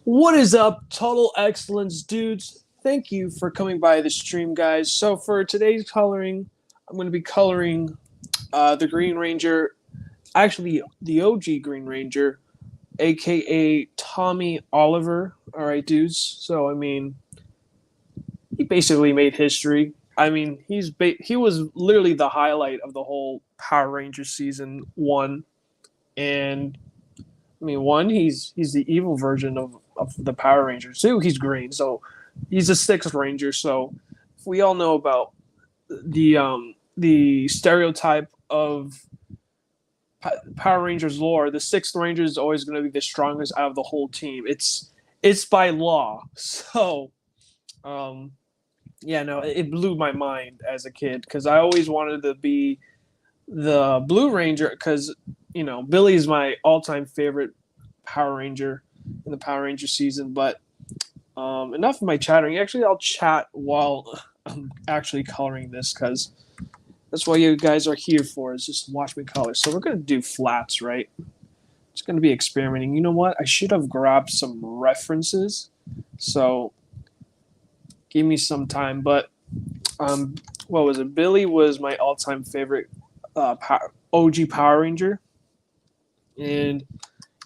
What is up, Total Excellence dudes? Thank you for coming by the stream, guys. So for today's coloring, I'm going to be coloring the Green Ranger, actually the OG Green Ranger, aka Tommy Oliver. All right, dudes. So I mean, he basically made history. I mean, he was literally the highlight of the whole Power Rangers season one, and I mean, one, he's the evil version of the Power Rangers. Two, he's green, so he's a sixth Ranger. So if we all know about the stereotype of Power Rangers lore, the sixth Ranger is always going to be the strongest out of the whole team. It's by law. So um, yeah, no, it blew my mind as a kid because I always wanted to be the Blue Ranger because Billy is my all-time favorite Power Ranger in the Power Ranger season. But enough of my chattering. Actually, I'll chat while I'm actually coloring this because that's what you guys are here for, is just watch me color. So we're gonna do flats, right? It's gonna be experimenting. You know what? I should have grabbed some references. So give me some time. But what was it? Billy was my all-time favorite OG Power Ranger, and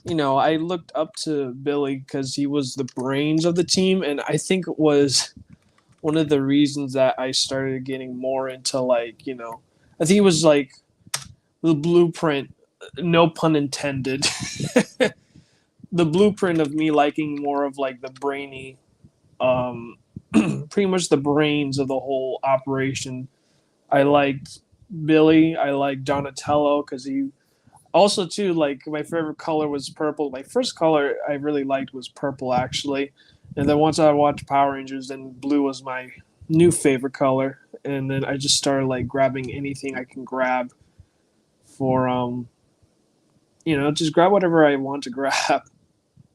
I looked up to Billy because he was the brains of the team, and I think it was one of the reasons that I started getting more into I think it was like the blueprint, no pun intended, the blueprint of me liking more of like the brainy, um, pretty much the brains of the whole operation. I liked Billy. I liked Donatello because he also too, like, my favorite color was purple. My first color I really liked was purple, actually, and then once I watched Power Rangers, then blue was my new favorite color, and then I just started like grabbing anything I can grab for just grab whatever I want to grab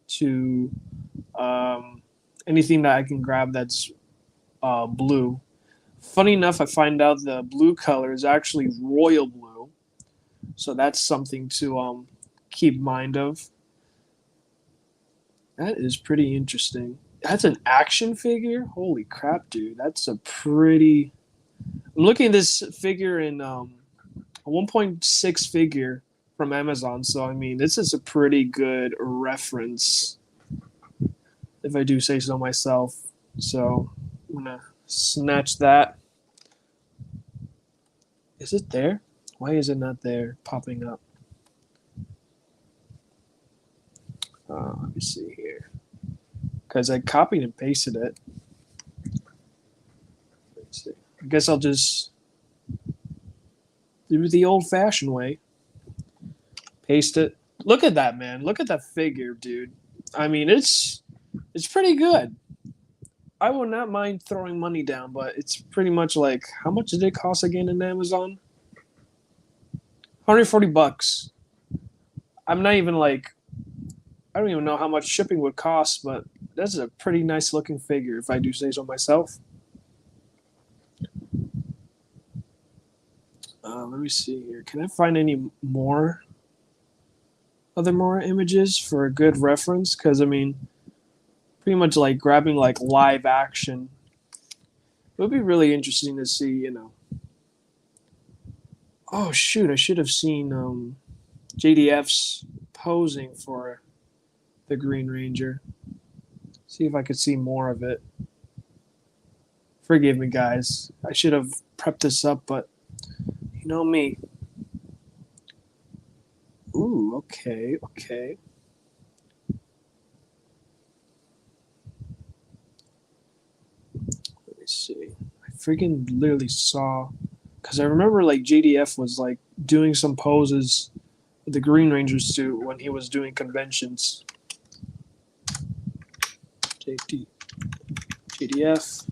to um anything that I can grab that's blue. Funny enough, I find out the blue color is actually royal blue, so that's something to keep mind of. That is pretty interesting. That's an action figure. Holy crap, dude! That's a pretty. I'm looking at this figure in a 1.6 figure from Amazon. So I mean, this is a pretty good reference, if I do say so myself. So I'm gonna snatch that. Is it there? Why is it not there? Popping up. Let me see here. Because I copied and pasted it. Let's see. I guess I'll just do it the old-fashioned way. Paste it. Look at that, man. Look at that figure, dude. I mean, it's pretty good. I would not mind throwing money down, but it's pretty much like, how much did it cost again in Amazon? $140. I'm not even like, I don't even know how much shipping would cost, but that's a pretty nice looking figure, if I do say so myself. Let me see here. Can I find any more images for a good reference? Because I mean, pretty much like grabbing like live action. It would be really interesting to see. Oh shoot! I should have seen JDF's posing for the Green Ranger. See if I could see more of it. Forgive me, guys. I should have prepped this up, but you know me. Ooh, okay, okay. Let me see. I freaking literally saw, because I remember like JDF was like doing some poses with the Green Ranger suit when he was doing conventions. JDF.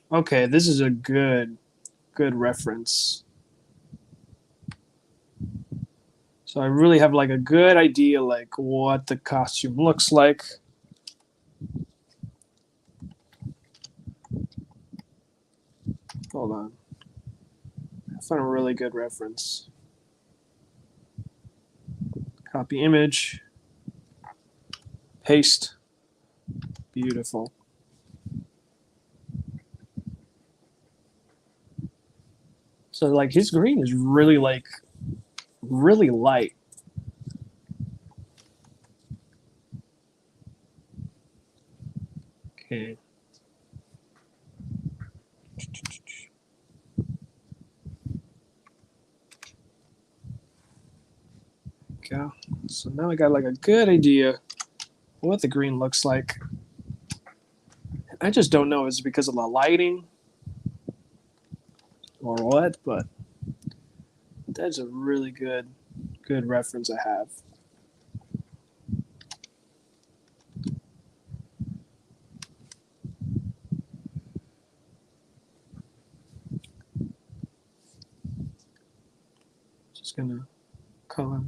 Okay, this is a good reference. So I really have like a good idea like what the costume looks like. Hold on. Found a really good reference. Copy image. Paste. Beautiful. So like his green is really really light. Okay. Go. So now I got like a good idea what the green looks like. I just don't know if it's because of the lighting or what, but that's a really good reference I have. Just gonna cover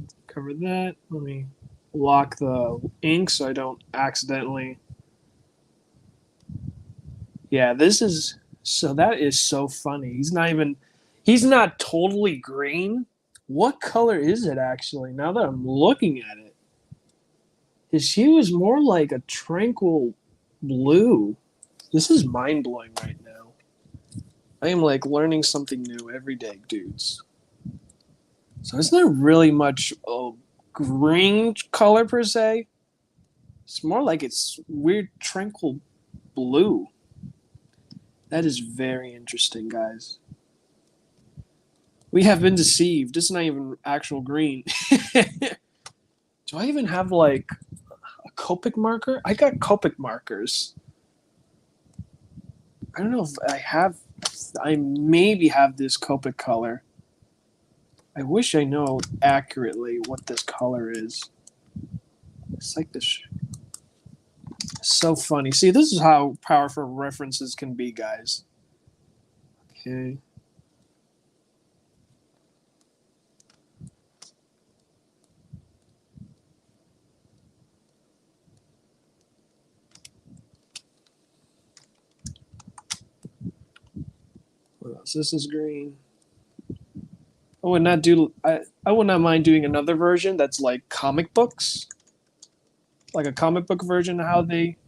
that. Let me lock the ink so I don't accidentally. Yeah, this is so that is so funny. He's not totally green. What color is it actually? Now that I'm looking at it, his hue is more like a tranquil blue. This is mind blowing right now. I am like learning something new every day, dudes. So it's not really much green color per se. It's more like it's weird tranquil blue. That is very interesting, guys. We have been deceived. This is not even actual green. Do I even have like a Copic marker? I got Copic markers. I don't know if I have. I maybe have this Copic color. I wish I know accurately what this color is. It's like this. So funny. See, this is how powerful references can be, guys. Okay. What else? This is green. I would not mind doing another version that's like comic books. Like a comic book version of how they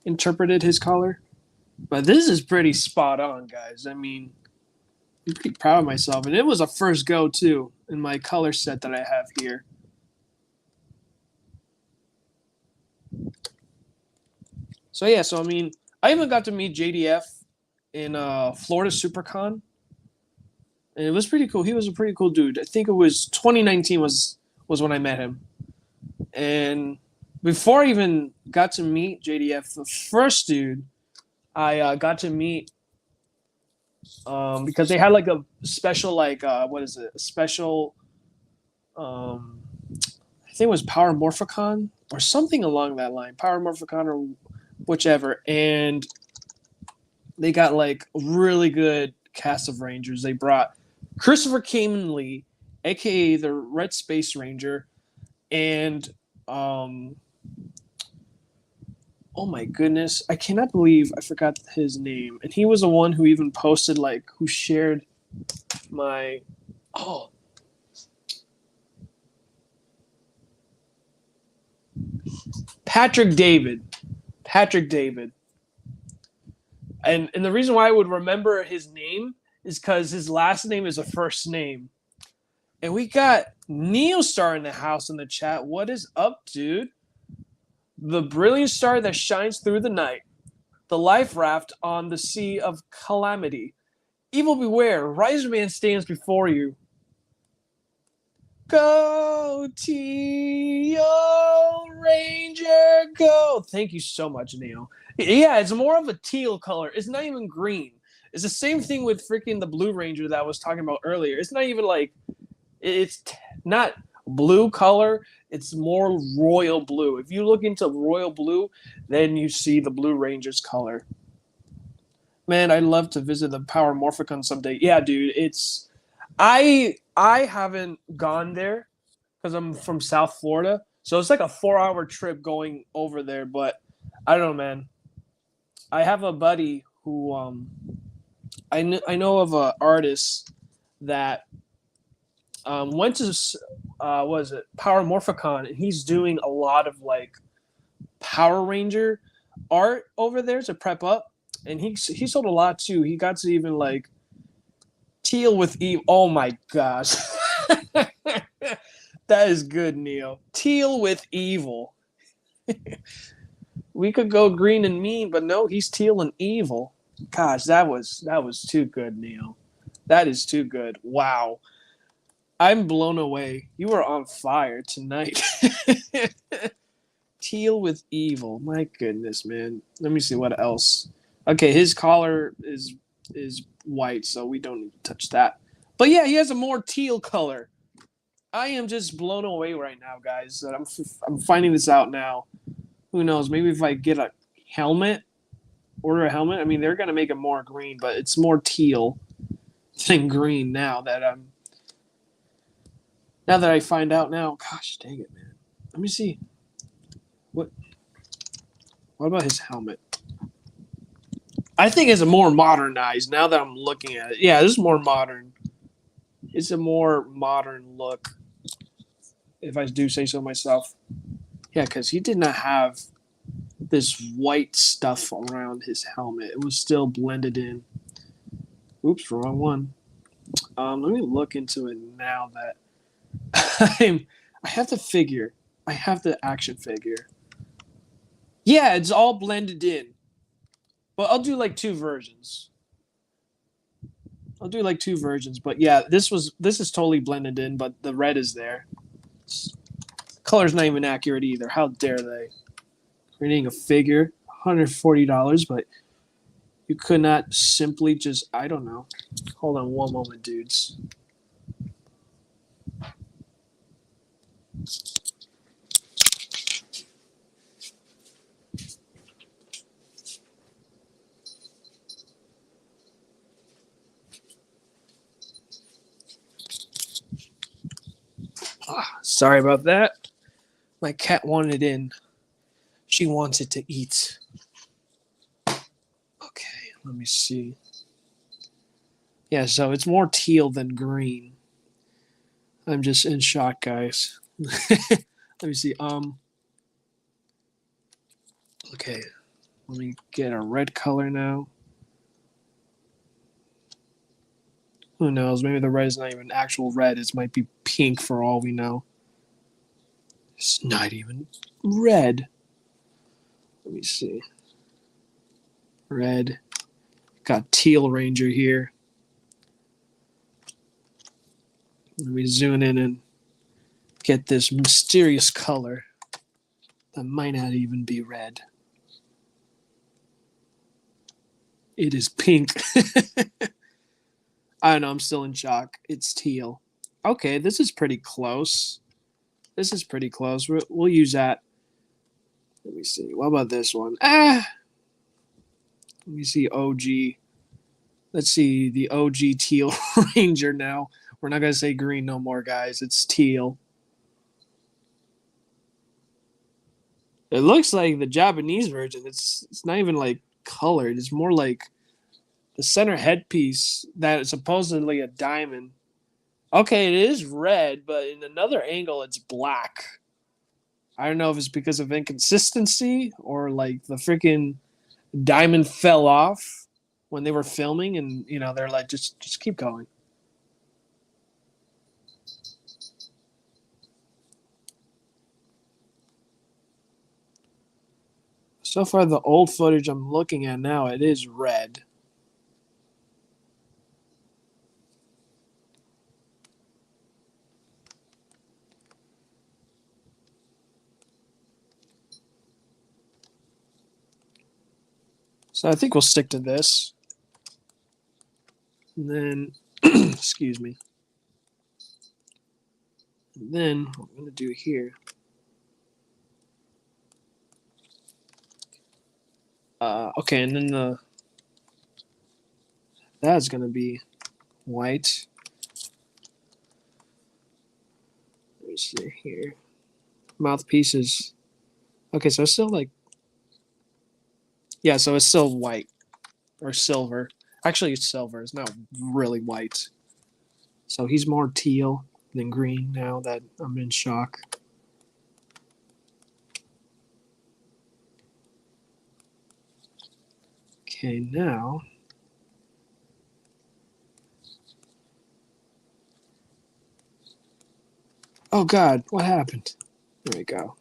interpreted his color. But this is pretty spot on, guys. I mean, I'm pretty proud of myself. And it was a first go, too, in my color set that I have here. So, yeah, I mean, I even got to meet JDF in Florida SuperCon. And it was pretty cool. He was a pretty cool dude. I think it was 2019 was when I met him. And before I even got to meet JDF, the first dude I got to meet because they had like a special what is it? A special I think it was Power Morphicon or something along that line. Power Morphicon or whichever. And they got like a really good cast of Rangers. They brought Christopher Kamen Lee, aka the Red Space Ranger, and oh my goodness, I cannot believe I forgot his name. And he was the one who even posted who shared my Patrick David. And the reason why I would remember his name is because his last name is a first name. And we got Neostar in the house in the chat. What is up, dude? The brilliant star that shines through the night. The life raft on the sea of calamity. Evil beware, Riser Man stands before you. Go, Teal Ranger, go. Thank you so much, Neil. Yeah, it's more of a teal color. It's not even green. It's the same thing with freaking the Blue Ranger that I was talking about earlier. It's not even it's not blue color. It's more royal blue. If you look into royal blue, then you see the Blue Ranger's color. Man, I'd love to visit the Power Morphicon someday. Yeah, dude, it's I haven't gone there because I'm from South Florida, so it's like a 4-hour trip going over there. But I don't know, man. I have a buddy who I know of an artist that went to what is it, Power Morphicon, and he's doing a lot of like Power Ranger art over there to prep up, and he sold a lot too. He got to even like Teal with Eve. Oh my gosh, that is good, Neil. Teal with Evil. We could go green and mean, but no, he's teal and evil. Gosh, that was too good, Neil. That is too good. Wow. I'm blown away. You are on fire tonight. Teal with evil. My goodness, man. Let me see what else. Okay, his collar is white, so we don't need to touch that. But yeah, he has a more teal color. I am just blown away right now, guys. I'm finding this out now. Who knows? Maybe if I get a helmet, order a helmet. I mean, they're gonna make it more green, but it's more teal than green now that I find out now. Gosh, dang it, man. Let me see. What about his helmet? I think it's a more modernized now that I'm looking at it. Yeah, this is more modern. It's a more modern look, if I do say so myself. Yeah, because he did not have this white stuff around his helmet. It was still blended in. Oops, wrong one. Let me look into it now that I have the figure. I have the action figure. Yeah, it's all blended in. But I'll do like two versions. But yeah, this is totally blended in, but the red is there. Color's not even accurate either. How dare they? Creating a figure, $140, but you could not simply just, I don't know. Hold on one moment, dudes. Sorry about that. My cat wanted in. She wanted to eat. Okay, let me see. Yeah, so it's more teal than green. I'm just in shock, guys. Let me see. Okay, let me get a red color now. Who knows? Maybe the red is not even actual red. It might be pink for all we know. It's not even red. Let me see. Red. Got Teal Ranger here. Let me zoom in and get this mysterious color that might not even be red. It is pink. I don't know. I'm still in shock. It's teal. Okay, this is pretty close. We'll use that. Let me see. What about this one? Let me see OG. Let's see the OG Teal Ranger now. We're not going to say green no more, guys. It's teal. It looks like the Japanese version. It's not even like colored. It's more like the center headpiece that is supposedly a diamond. Okay, it is red, but in another angle, it's black. I don't know if it's because of inconsistency or like the freaking diamond fell off when they were filming, and they're like, just keep going. So far, the old footage I'm looking at now, it is red. So I think we'll stick to this. And then, excuse me. And then what I'm going to do here. Okay, and then that's going to be white. Let me see here. Mouthpieces. Okay, so it's still like, yeah, so it's still white or silver. Actually, it's silver. It's not really white. So he's more teal than green now that I'm in shock. Okay, now. Oh God, what happened? There we go.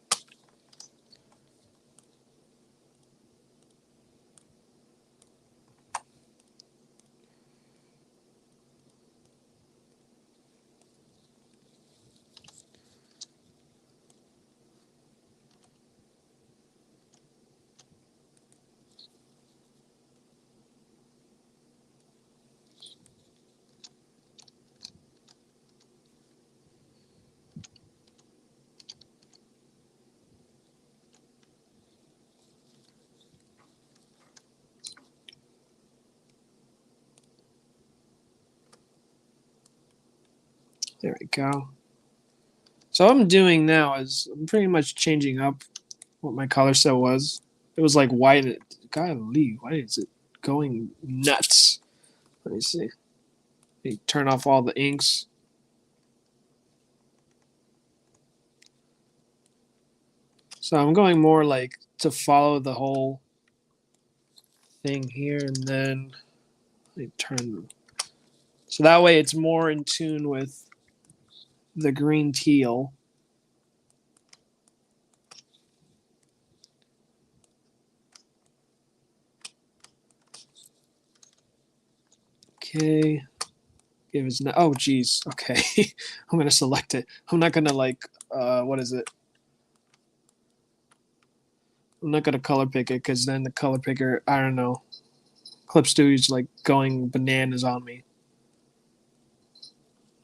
There we go. So what I'm doing now is I'm pretty much changing up what my color set was. It was like white. Golly, why is it going nuts? Let me see. Let me turn off all the inks. So I'm going more like to follow the whole thing here, and then let me turn. So that way it's more in tune with the green teal. Okay. Give us oh geez. Okay. I'm gonna select it. I'm not gonna like what is it? I'm not gonna color pick it because then the color picker, I don't know. Clip Studio's like going bananas on me.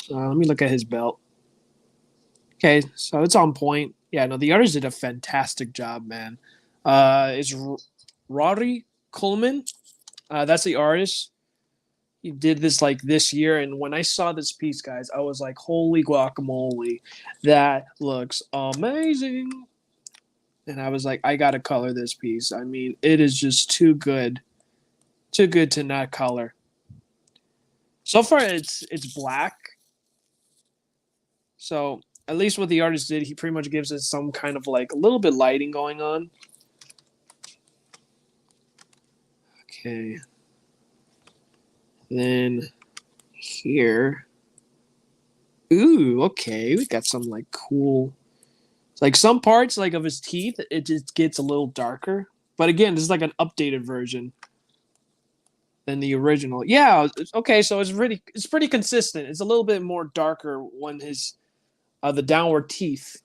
Let me look at his belt. Okay, so it's on point. Yeah, no, the artist did a fantastic job, man. It's Rory Coleman. That's the artist. He did this like this year, and when I saw this piece, guys, I was like, "Holy guacamole, that looks amazing!" And I was like, "I gotta color this piece. I mean, it is just too good to not color." So far, it's black. So at least what the artist did, he pretty much gives it some kind of like a little bit lighting going on. Okay. Then here. Ooh, okay. We got some like cool. Like some parts like of his teeth, it just gets a little darker. But again, this is like an updated version than the original. Yeah, okay, so it's pretty consistent. It's a little bit more darker when his the downward teeth.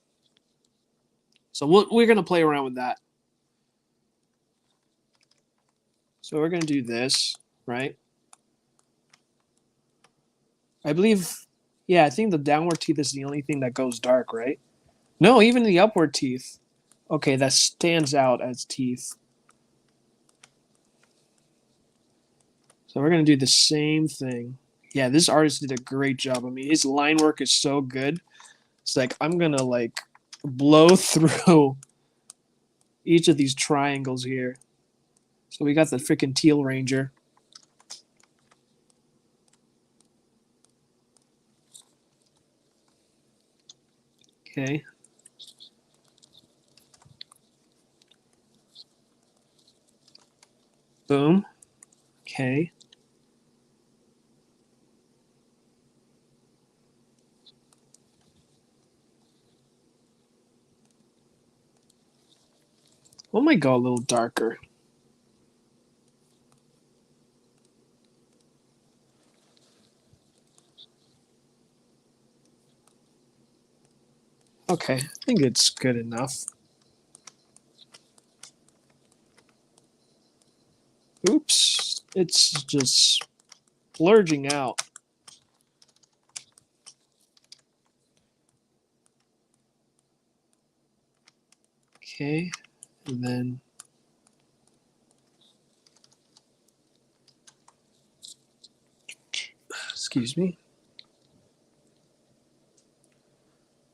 So we're gonna play around with that. So we're gonna do this, right? I believe, yeah, I think the downward teeth is the only thing that goes dark, right? No, even the upward teeth. Okay, that stands out as teeth. So we're gonna do the same thing. Yeah, this artist did a great job. I mean, his line work is so good. It's like I'm gonna like blow through each of these triangles here. So we got the freaking Teal Ranger. Okay. Boom. Okay. We might go a little darker. Okay, I think it's good enough. Oops, it's just splurging out. Okay, and then excuse me.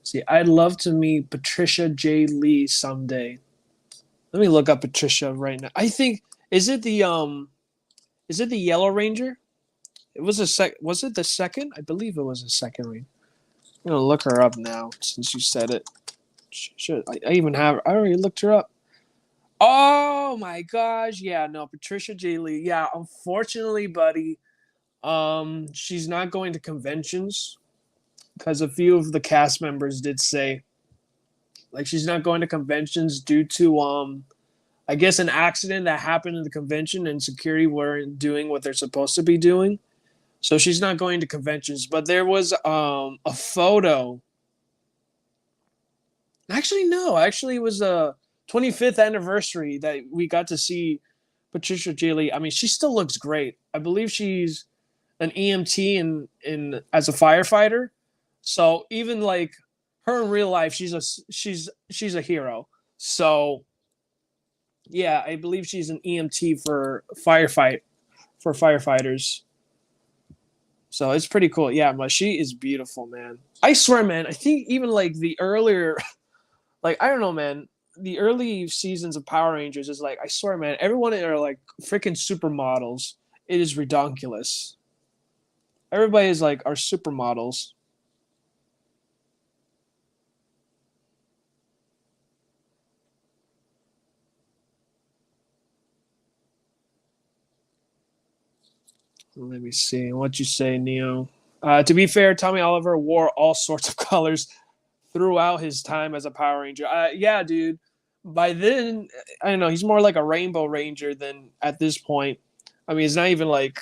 See, I'd love to meet Patricia J. Lee someday. Let me look up Patricia right now. I think is it the Yellow Ranger? It was a sec. Was it the second? I believe it was the second ring. I'm gonna look her up now since you said it. Should I even have? I already looked her up. Oh my gosh! Yeah, no, Patricia J. Lee. Yeah, unfortunately, buddy, she's not going to conventions because a few of the cast members did say like she's not going to conventions due to I guess an accident that happened in the convention and security weren't doing what they're supposed to be doing. So she's not going to conventions. But there was a photo. Actually, no. Actually, it was a 25th anniversary that we got to see Patricia J. Lee. I mean, she still looks great. I believe she's an EMT in as a firefighter. So even like her in real life, she's a hero. So yeah, I believe she's an EMT for firefighters. So it's pretty cool. Yeah, but she is beautiful, man. I swear, man. I think even like the earlier, like I don't know, man. The early seasons of Power Rangers is like I swear, man. Everyone are like freaking supermodels. It is redonkulous. Everybody is like our supermodels. Let me see what you say, Neo. To be fair, Tommy Oliver wore all sorts of colors throughout his time as a Power Ranger. Yeah, dude. By then, I don't know. He's more like a Rainbow Ranger than at this point. I mean, it's not even like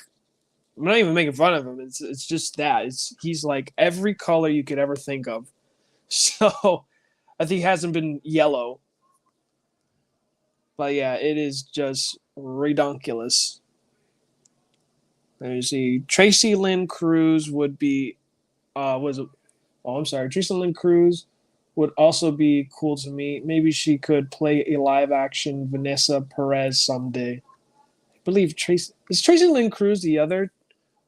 I'm not even making fun of him. It's just that he's like every color you could ever think of. So I think he hasn't been yellow, but yeah, it is just redonkulous. Let me see. Tracy Lynn Cruz would be was oh, I'm sorry. Tracy Lynn Cruz would also be cool to me. Maybe she could play a live action Vanessa Perez someday. I believe Tracy Lynn Cruz the other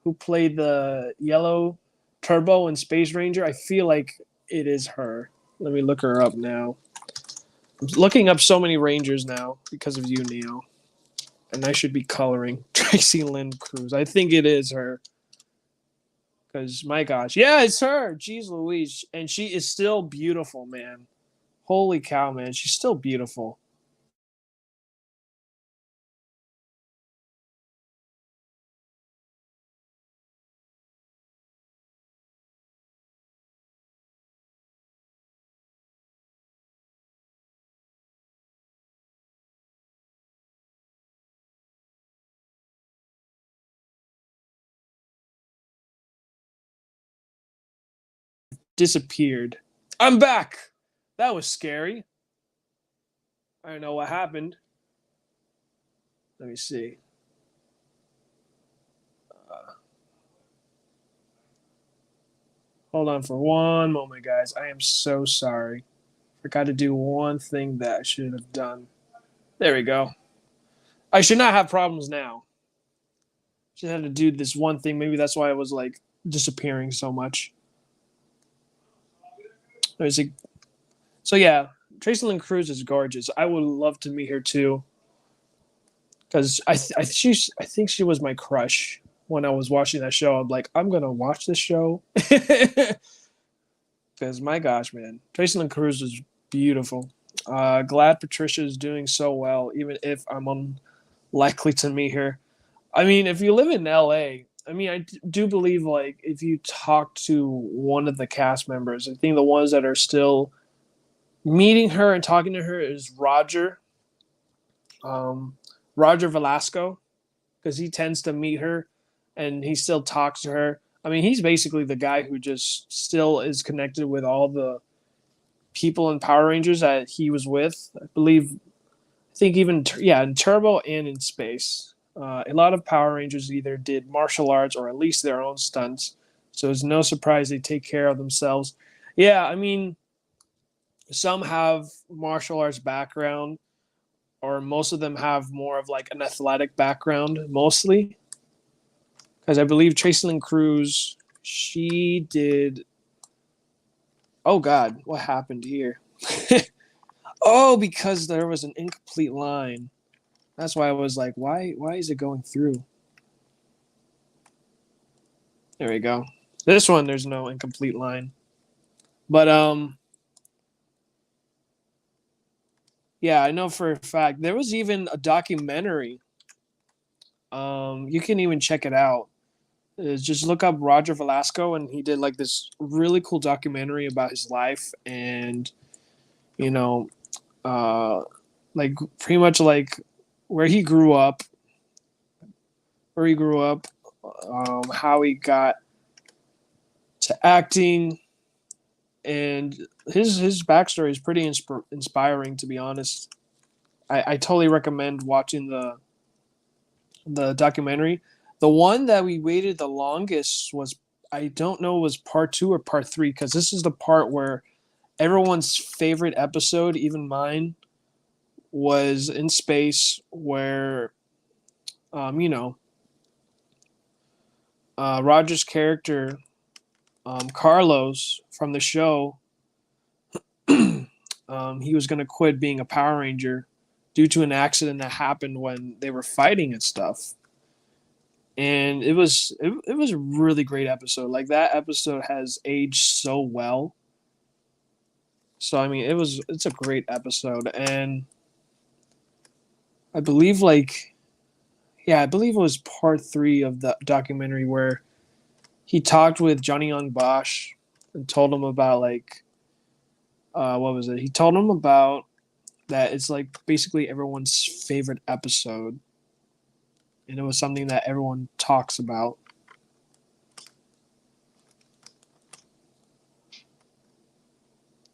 who played the yellow Turbo in Space Ranger. I feel like it is her. Let me look her up now. I'm looking up so many Rangers now because of you, Neo. And I should be coloring Tracy Lynn Cruz. I think it is her. Because my gosh, yeah, it's her. Jeez Louise, and she is still beautiful, man. Holy cow, man, she's still beautiful. Disappeared. I'm back. That was scary. I don't know what happened. Let me see. Uh, Hold on for one moment, guys. I am so sorry. Forgot to do one thing that I should have done. There we go. I should not have problems now. Just had to do this one thing. Maybe that's why I was like disappearing so much. There's a So yeah, Tracy Lynn Cruz is gorgeous. I would love to meet her too, because I think she was my crush when I was watching that show. I'm like, I'm gonna watch this show because my gosh, man, Tracy Lynn Cruz is beautiful. Glad Patricia is doing so well, even if I'm unlikely to meet her. I mean, if you live in LA, I mean, I do believe like if you talk to one of the cast members, I think the ones that are still meeting her and talking to her is um, Roger Velasco, because he tends to meet her and he still talks to her. I mean, he's basically the guy who just still is connected with all the people in Power Rangers that he was with. I believe, I think even, yeah, in Turbo and in Space. A lot of Power Rangers either did martial arts or at least their own stunts. So it's no surprise they take care of themselves. Yeah, I mean, some have martial arts background, or most of them have more of like an athletic background, mostly. Because I believe Tracy Lynn Cruz, she did. Oh God, what happened here? Oh, because there was an incomplete line. That's why I was like, why is it going through? There we go. This one, there's no incomplete line. But yeah, I know for a fact there was even a documentary. You can even check it out. Just look up Roger Velasco, and he did like this really cool documentary about his life, and you know, uh, like pretty much like where he grew up, where he grew up, how he got to acting, and his backstory is pretty inspiring, to be honest. I totally recommend watching the documentary. The one that we waited the longest was, I don't know, was part two or part three, because this is the part where everyone's favorite episode, even mine, was in space, where you know, Roger's character, Carlos from the show, he was gonna quit being a Power Ranger due to an accident that happened when they were fighting and stuff. And it was a really great episode. Like that episode has aged so well. So I mean, it's a great episode, and I believe like yeah, I believe it was part three of the documentary where he talked with Johnny Young Bosch and told him about like what was it? He told him about that it's like basically everyone's favorite episode, and it was something that everyone talks about.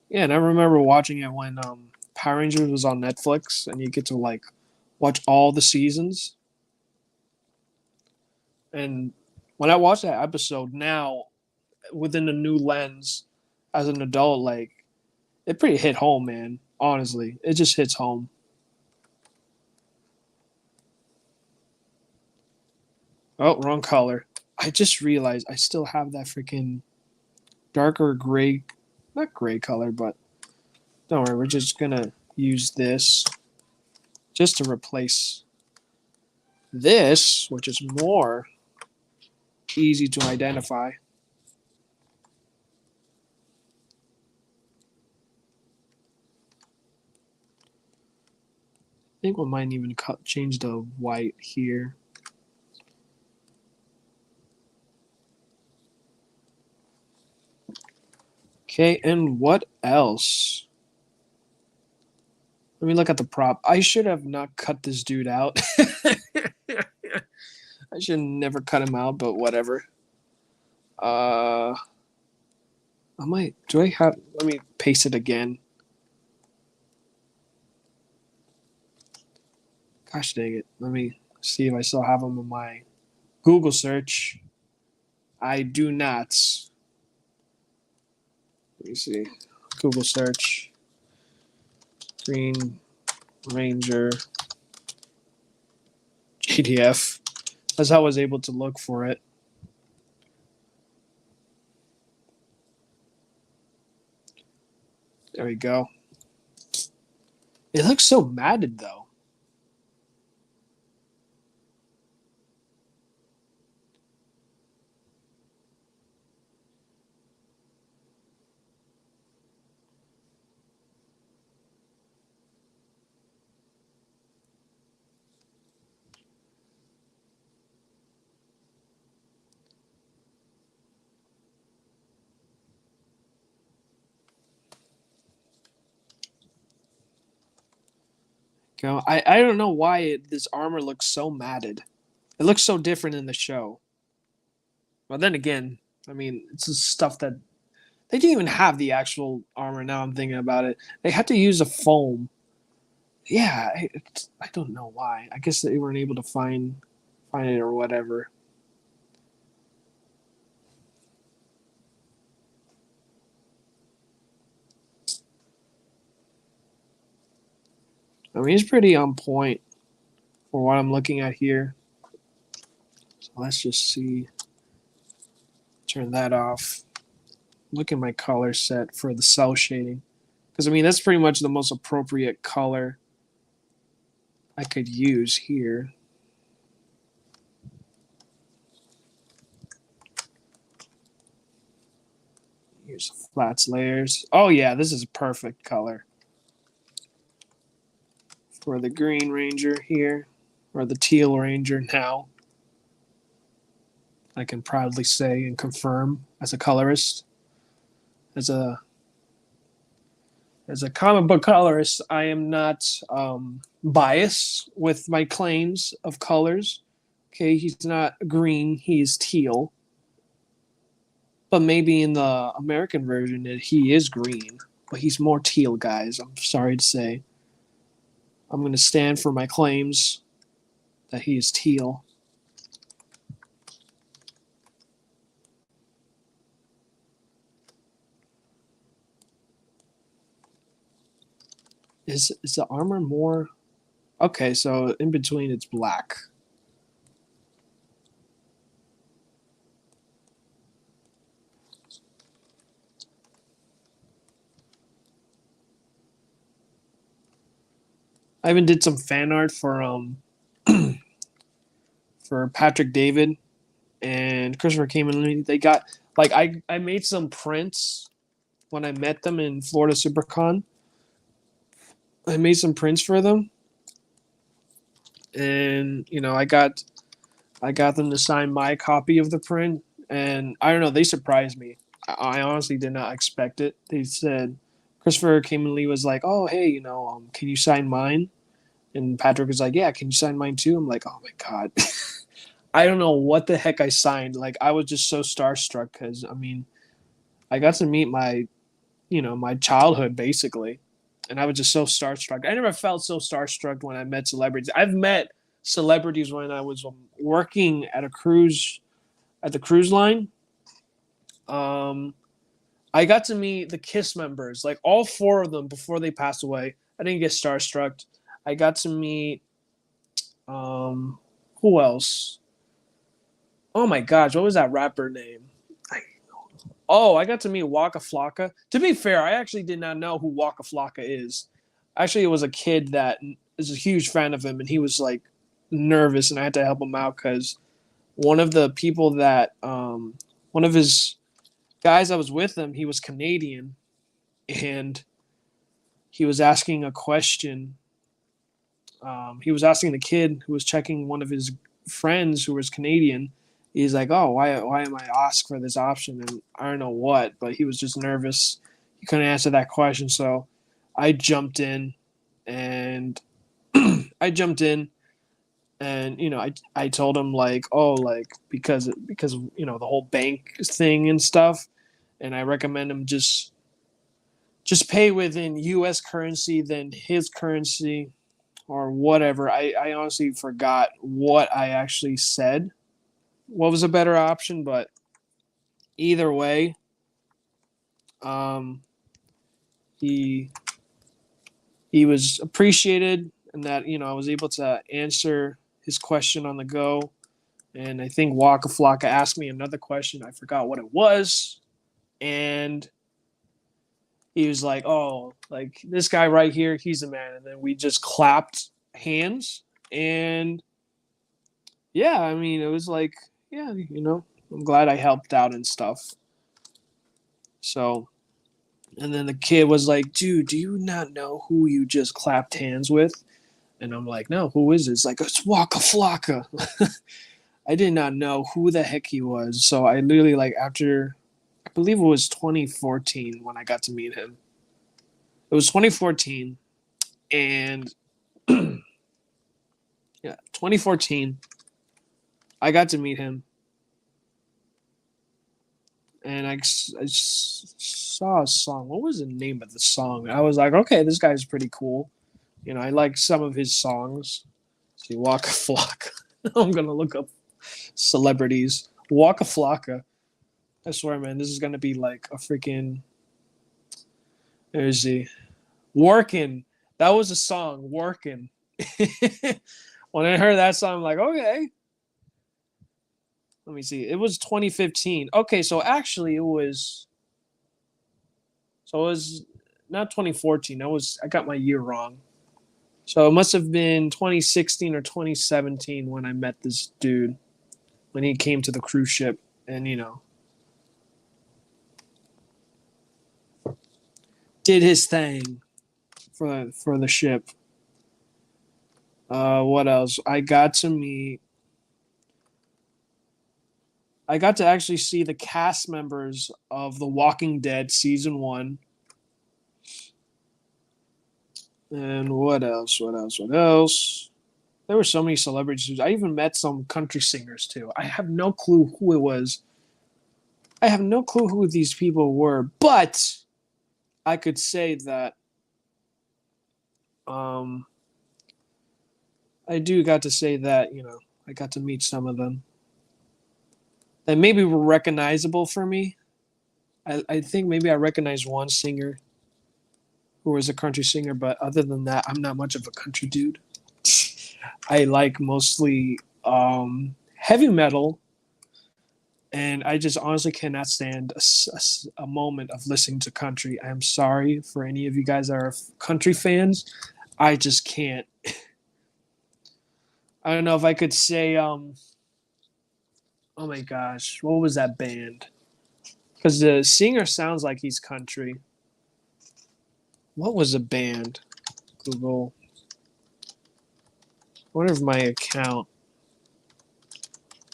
Yeah, and I remember watching it when Power Rangers was on Netflix, and you get to like watch all the seasons. And when I watched that episode now, within a new lens, as an adult, like it pretty hit home, man. Honestly, it just hits home. Oh, wrong color. I just realized I still have that freaking darker gray, not gray color, but don't worry, we're just gonna use this just to replace this, which is more easy to identify. I think we might even change the white here. Okay, and what else? Let me look at the prop. I should have not cut this dude out. I should never cut him out, but whatever. Uh, I might. Do I have? Let me paste it again. Gosh dang it. Let me see if I still have him in my Google search. I do not. Let me see. Google search. Green Ranger GDF. That's how I was able to look for it. There we go. It looks so matted though. Go. I don't know why this armor looks so matted. It looks so different in the show. But then again, I mean, it's just stuff that they didn't even have the actual armor. Now I'm thinking about it. They had to use a foam. Yeah, I don't know why. I guess they weren't able to find it or whatever. I mean, it's pretty on point for what I'm looking at here. So let's just see. Turn that off. Look at my color set for the cell shading. Because, I mean, that's pretty much the most appropriate color I could use here. flats layers. Oh yeah, this is a perfect color for the Green Ranger here, or the Teal Ranger now. I can proudly say and confirm as a colorist, as a comic book colorist, I am not biased with my claims of colors. Okay, he's not green, he's teal. But maybe in the American version, he is green, but he's more teal, guys. I'm sorry to say. I'm going to stand for my claims that he is teal. Is the armor more? Okay, so in between it's black. I even did some fan art for Patrick David and Christopher Cayman. They got like I made some prints when I met them in Florida SuperCon. I made some prints for them, and I got them to sign my copy of the print, and I don't know, they surprised me. I honestly did not expect it. They said Christopher Cayman Lee was like, "Oh, hey, can you sign mine?" And Patrick was like, "Yeah, can you sign mine too?" I'm like, "Oh my god." I don't know what the heck I signed. Like I was just so starstruck because I mean, I got to meet my childhood basically, and I was just so starstruck. I never felt so starstruck when I met celebrities. I've met celebrities when I was working at the cruise line. Um, I got to meet the Kiss members, like all four of them before they passed away. I didn't get starstruck. I got to meet who else? Oh my gosh, what was that rapper name? I got to meet Waka Flocka. To be fair, I actually did not know who Waka Flocka is. Actually, it was a kid that is a huge fan of him, and he was like nervous, and I had to help him out because one of the people that one of his guys that was with him, he was Canadian, and he was asking a question. He was asking the kid who was checking one of his friends who was Canadian. He's like, "Oh, why am I asked for this option?" And I don't know what, but he was just nervous. He couldn't answer that question, so I jumped in, and I jumped in, and I told him like, "Oh, like because the whole bank thing and stuff, and I recommend him just pay within U.S. currency than his currency." Or whatever. I honestly forgot what I actually said. What was a better option? But either way, um, he he was appreciated, and that I was able to answer his question on the go. And I think Waka Flocka asked me another question. I forgot what it was, and he was like, "Oh, like this guy right here, he's the man." And then we just clapped hands, and yeah, I mean, it was like, yeah, I'm glad I helped out and stuff. So, and then the kid was like, "Dude, do you not know who you just clapped hands with?" And I'm like, "No, who is it?" It's like, "It's Waka Flocka." I did not know who the heck he was. So I literally, like, after, I believe it was 2014 when I got to meet him. It was 2014. And yeah, 2014, I got to meet him. And I saw a song. What was the name of the song? I was like, okay, this guy's pretty cool. I like some of his songs. See, Waka Flocka. I'm gonna look up celebrities. Waka Flocka. I swear, man, this is gonna be like a freaking. There's the Working. That was a song. Working. When I heard that song, I'm like, okay. Let me see. It was 2015. Okay, so actually it was. So it was not 2014. I got my year wrong. So it must have been 2016 or 2017 when I met this dude when he came to the cruise ship, and did his thing for the ship. What else? I got to actually see the cast members of The Walking Dead season 1. And what else? There were so many celebrities. I even met some country singers too. I have no clue who it was. I have no clue who these people were, but I could say that I do got to say that, I got to meet some of them. That maybe were recognizable for me. I think maybe I recognized one singer who was a country singer, but other than that, I'm not much of a country dude. I like mostly heavy metal, and I just honestly cannot stand a moment of listening to country. I'm sorry for any of you guys that are country fans. I just can't. I don't know if I could say, oh my gosh, what was that band? Because the singer sounds like he's country. What was the band? Google. I wonder if my account,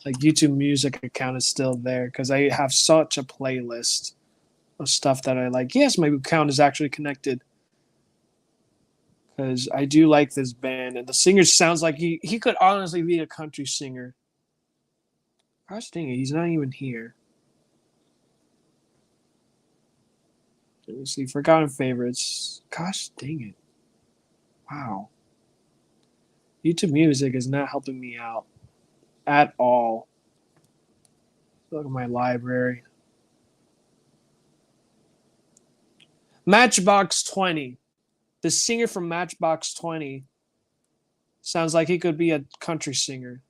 like YouTube Music account, is still there because I have such a playlist of stuff that I like. Yes, my account is actually connected because I do like this band, and the singer sounds like he could honestly be a country singer. Gosh dang it, he's not even here. Let me see. Forgotten favorites. Gosh dang it. Wow. YouTube Music is not helping me out at all. Look at my library. Matchbox 20. The singer from Matchbox 20 sounds like he could be a country singer.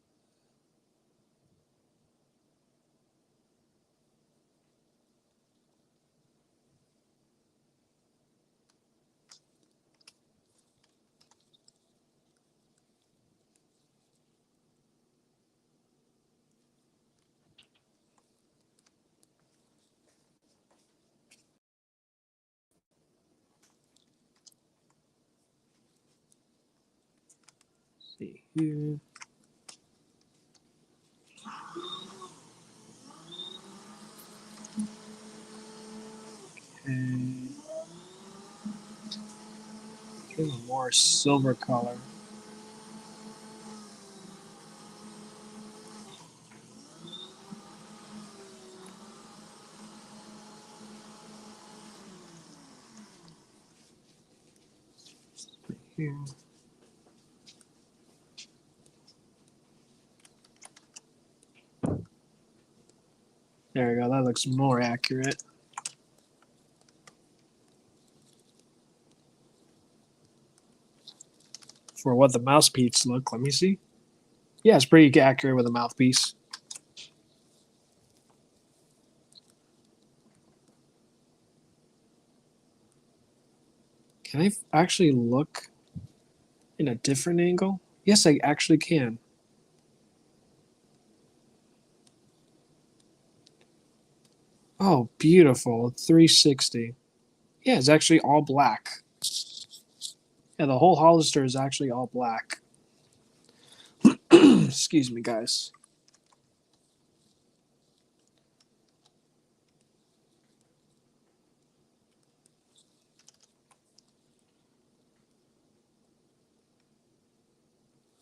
Let's see here. Okay. Give a more silver color. Here. There we go. That looks more accurate. For what the mouthpiece look, let me see. Yeah, it's pretty accurate with a mouthpiece. Can I actually look in a different angle? Yes, I actually can. Oh, beautiful. 360. Yeah, it's actually all black. Yeah, the whole Hollister is actually all black. Excuse me, guys.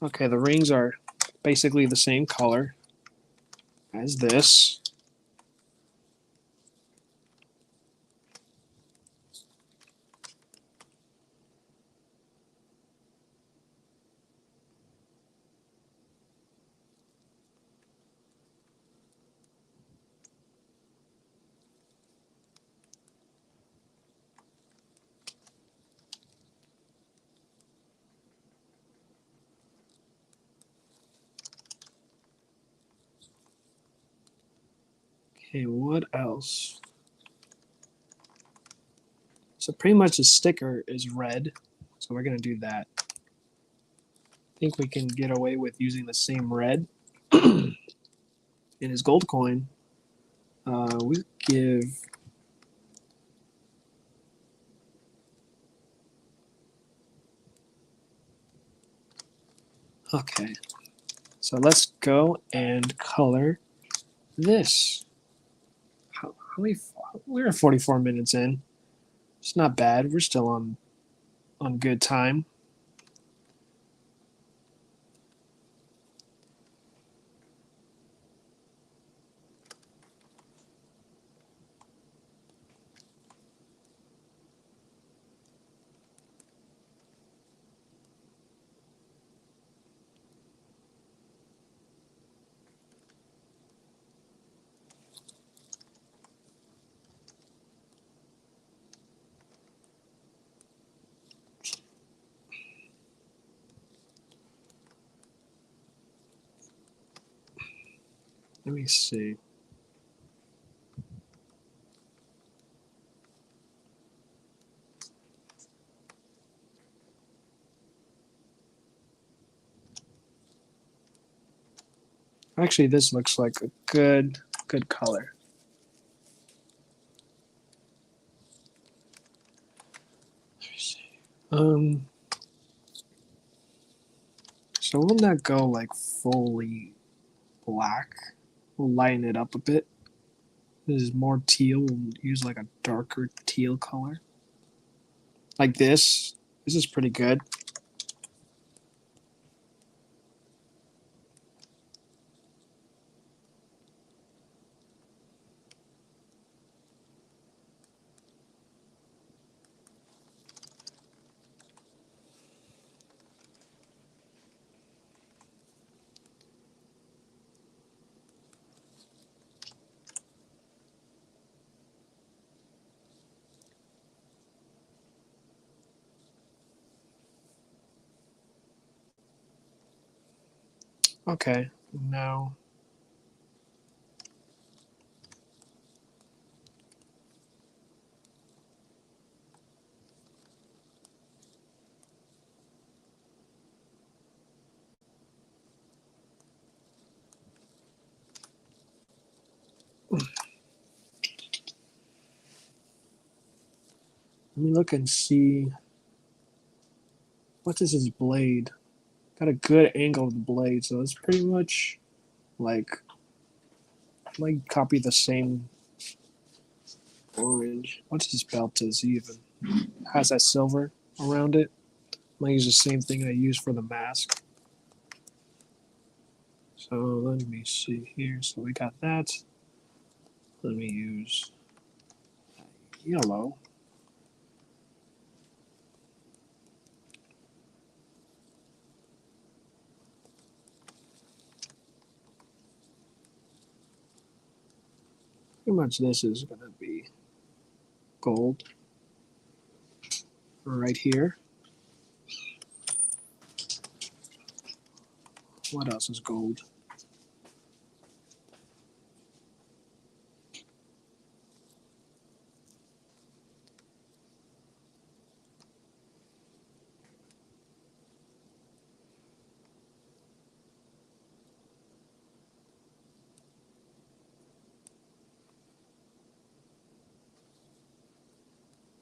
Okay, the rings are basically the same color as this. Okay, what else? So pretty much the sticker is red, so we're going to do that. I think we can get away with using the same red. In his gold coin, we give Okay, so let's go and color this. How many? We're 44 minutes in. It's not bad. We're still on good time. Let me see. Actually, this looks like a good color. Let me see. So we'll not go like fully black. We'll lighten it up a bit. This is more teal. We'll use like a darker teal color. Like this. This is pretty good. Okay, now let me look and see what is his blade. Got a good angle of the blade, so it's pretty much like copy the same orange. What's his belt is even? Has that silver around it. I use the same thing I use for the mask. So let me see here. So we got that. Let me use yellow. Pretty much this is going to be gold right here. What else is gold?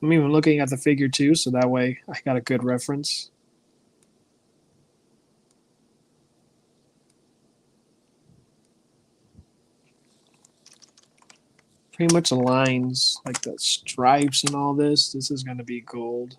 I'm even looking at the figure too, so that way I got a good reference. Pretty much the lines, like the stripes and all this, this is going to be gold.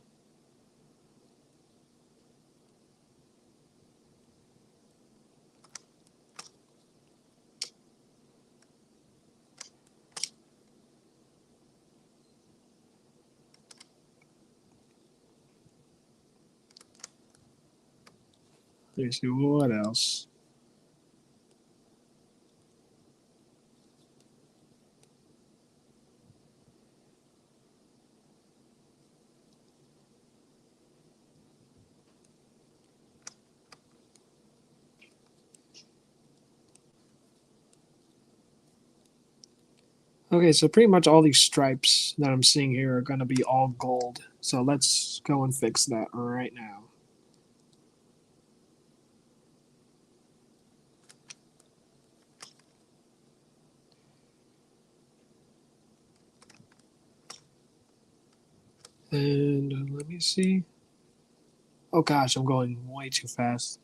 Let me see what else. Okay, so pretty much all these stripes that I'm seeing here are going to be all gold. So let's go and fix that right now. And let me see. Oh gosh, I'm going way too fast.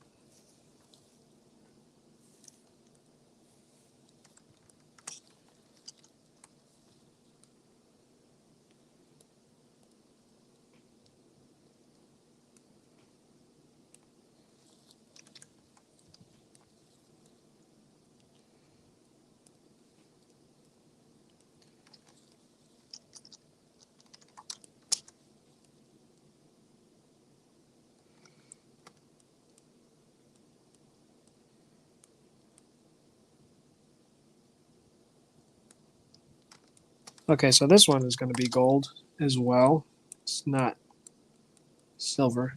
Okay, so this one is going to be gold as well. It's not silver.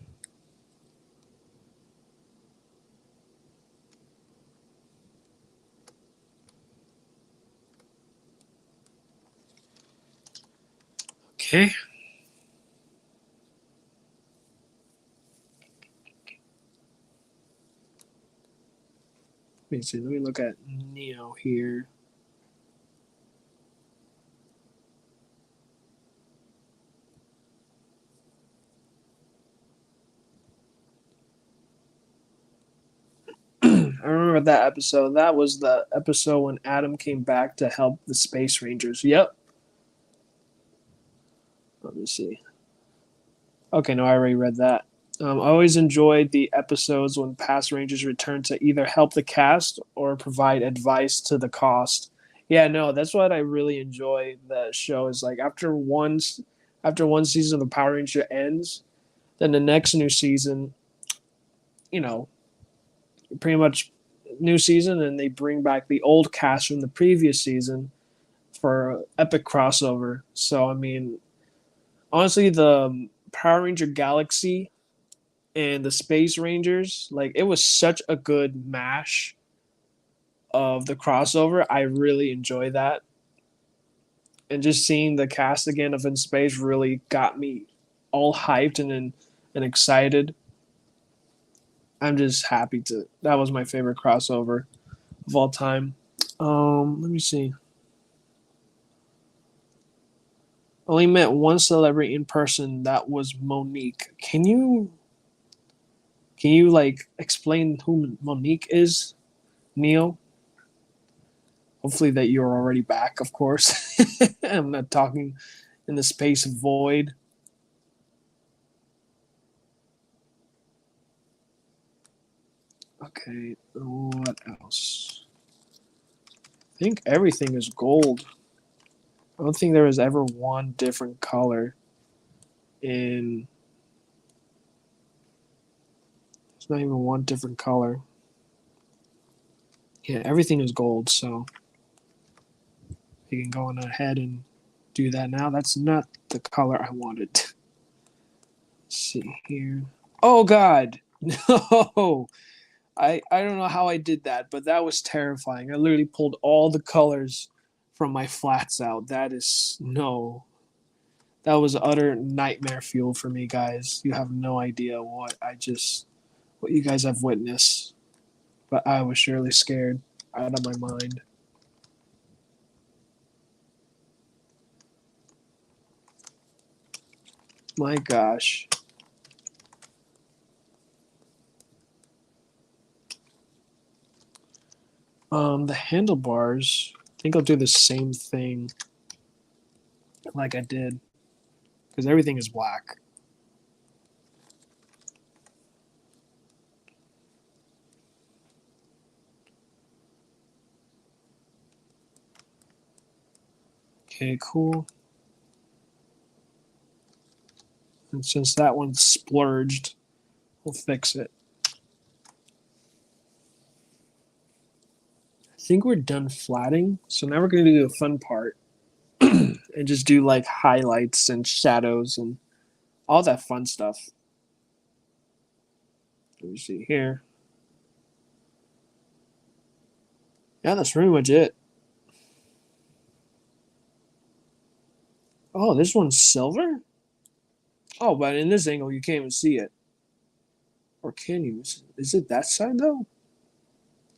Okay. Let me see. Let me look at Neo here. I remember that episode. That was the episode when Adam came back to help the Space Rangers. Yep. Let me see. Okay, no, I already read that. I always enjoyed the episodes when past Rangers returned to either help the cast or provide advice to the cast. Yeah, no, that's what I really enjoy. The show is like after one season of the Power Ranger ends, then the next new season, you know, pretty much new season, and they bring back the old cast from the previous season for epic crossover. So I mean, honestly, the Power Ranger Galaxy and the Space Rangers, like it was such a good mash of the crossover. I really enjoy that. And just seeing the cast again of In Space really got me all hyped and excited. I'm just happy to that was my favorite crossover of all time. Let me see. Only met one celebrity in person. That was Monique. Can you like explain who Monique is, Neil? Hopefully that you're already back, of course. I'm not talking in the space void. Okay, what else? I think everything is gold. I don't think there was ever one different color in. There's not even one different color. Yeah, everything is gold, so you can go on ahead and do that now. That's not the color I wanted. Let's see here. Oh God, no! I don't know how I did that, but that was terrifying. I literally pulled all the colors from my flats out. That is no. That was utter nightmare fuel for me, guys. You have no idea what you guys have witnessed. But I was surely scared out of my mind. My gosh. The handlebars. I think I'll do the same thing like I did because everything is black. Okay, cool. And since that one's splurged, we'll fix it. I think we're done flatting, so now we're going to do the fun part and just do like highlights and shadows and all that fun stuff. Let me see here. Yeah, that's pretty much it. Oh, this one's silver? Oh, but in this angle, you can't even see it. Or can you? Is it that side, though?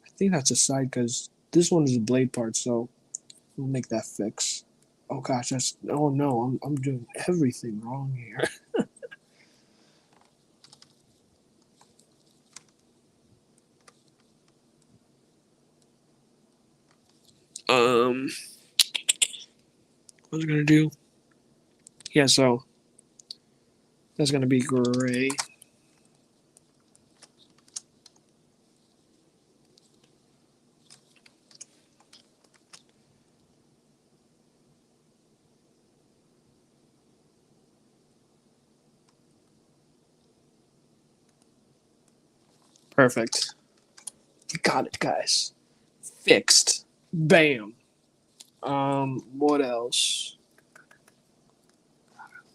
I think that's a side because this one is a blade part, so we'll make that fix. Oh, gosh, that's. Oh, no, I'm doing everything wrong here. um, what was I going to do? Yeah, so that's going to be gray. Perfect. You got it, guys. Fixed. Bam. What else?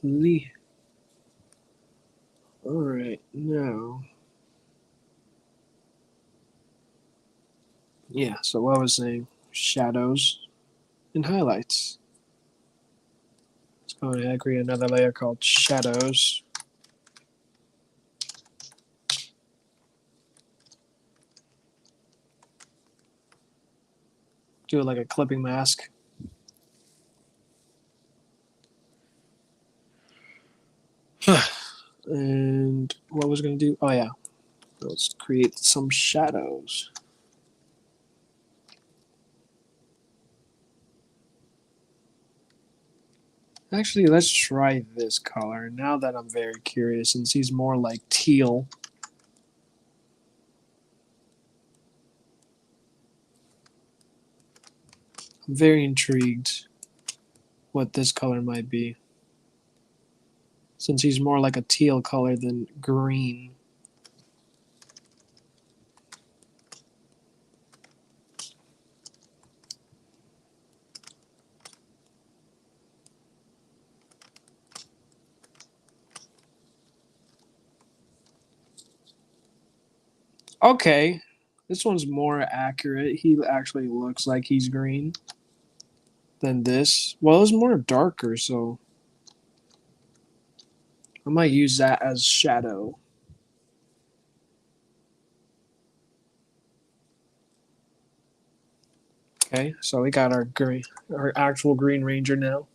Lee. All right, now. Yeah, so what I was saying, shadows and highlights. Let's go ahead and create another layer called shadows. Do it like a clipping mask. And what was going to do? Oh, yeah. Let's create some shadows. Actually, let's try this color now that I'm very curious, since he's more like teal. I'm very intrigued what this color might be, since he's more like a teal color than green. Okay, this one's more accurate. He actually looks like he's green than this. Well, it's more darker, so I might use that as shadow. Okay, so we got our actual Green Ranger now.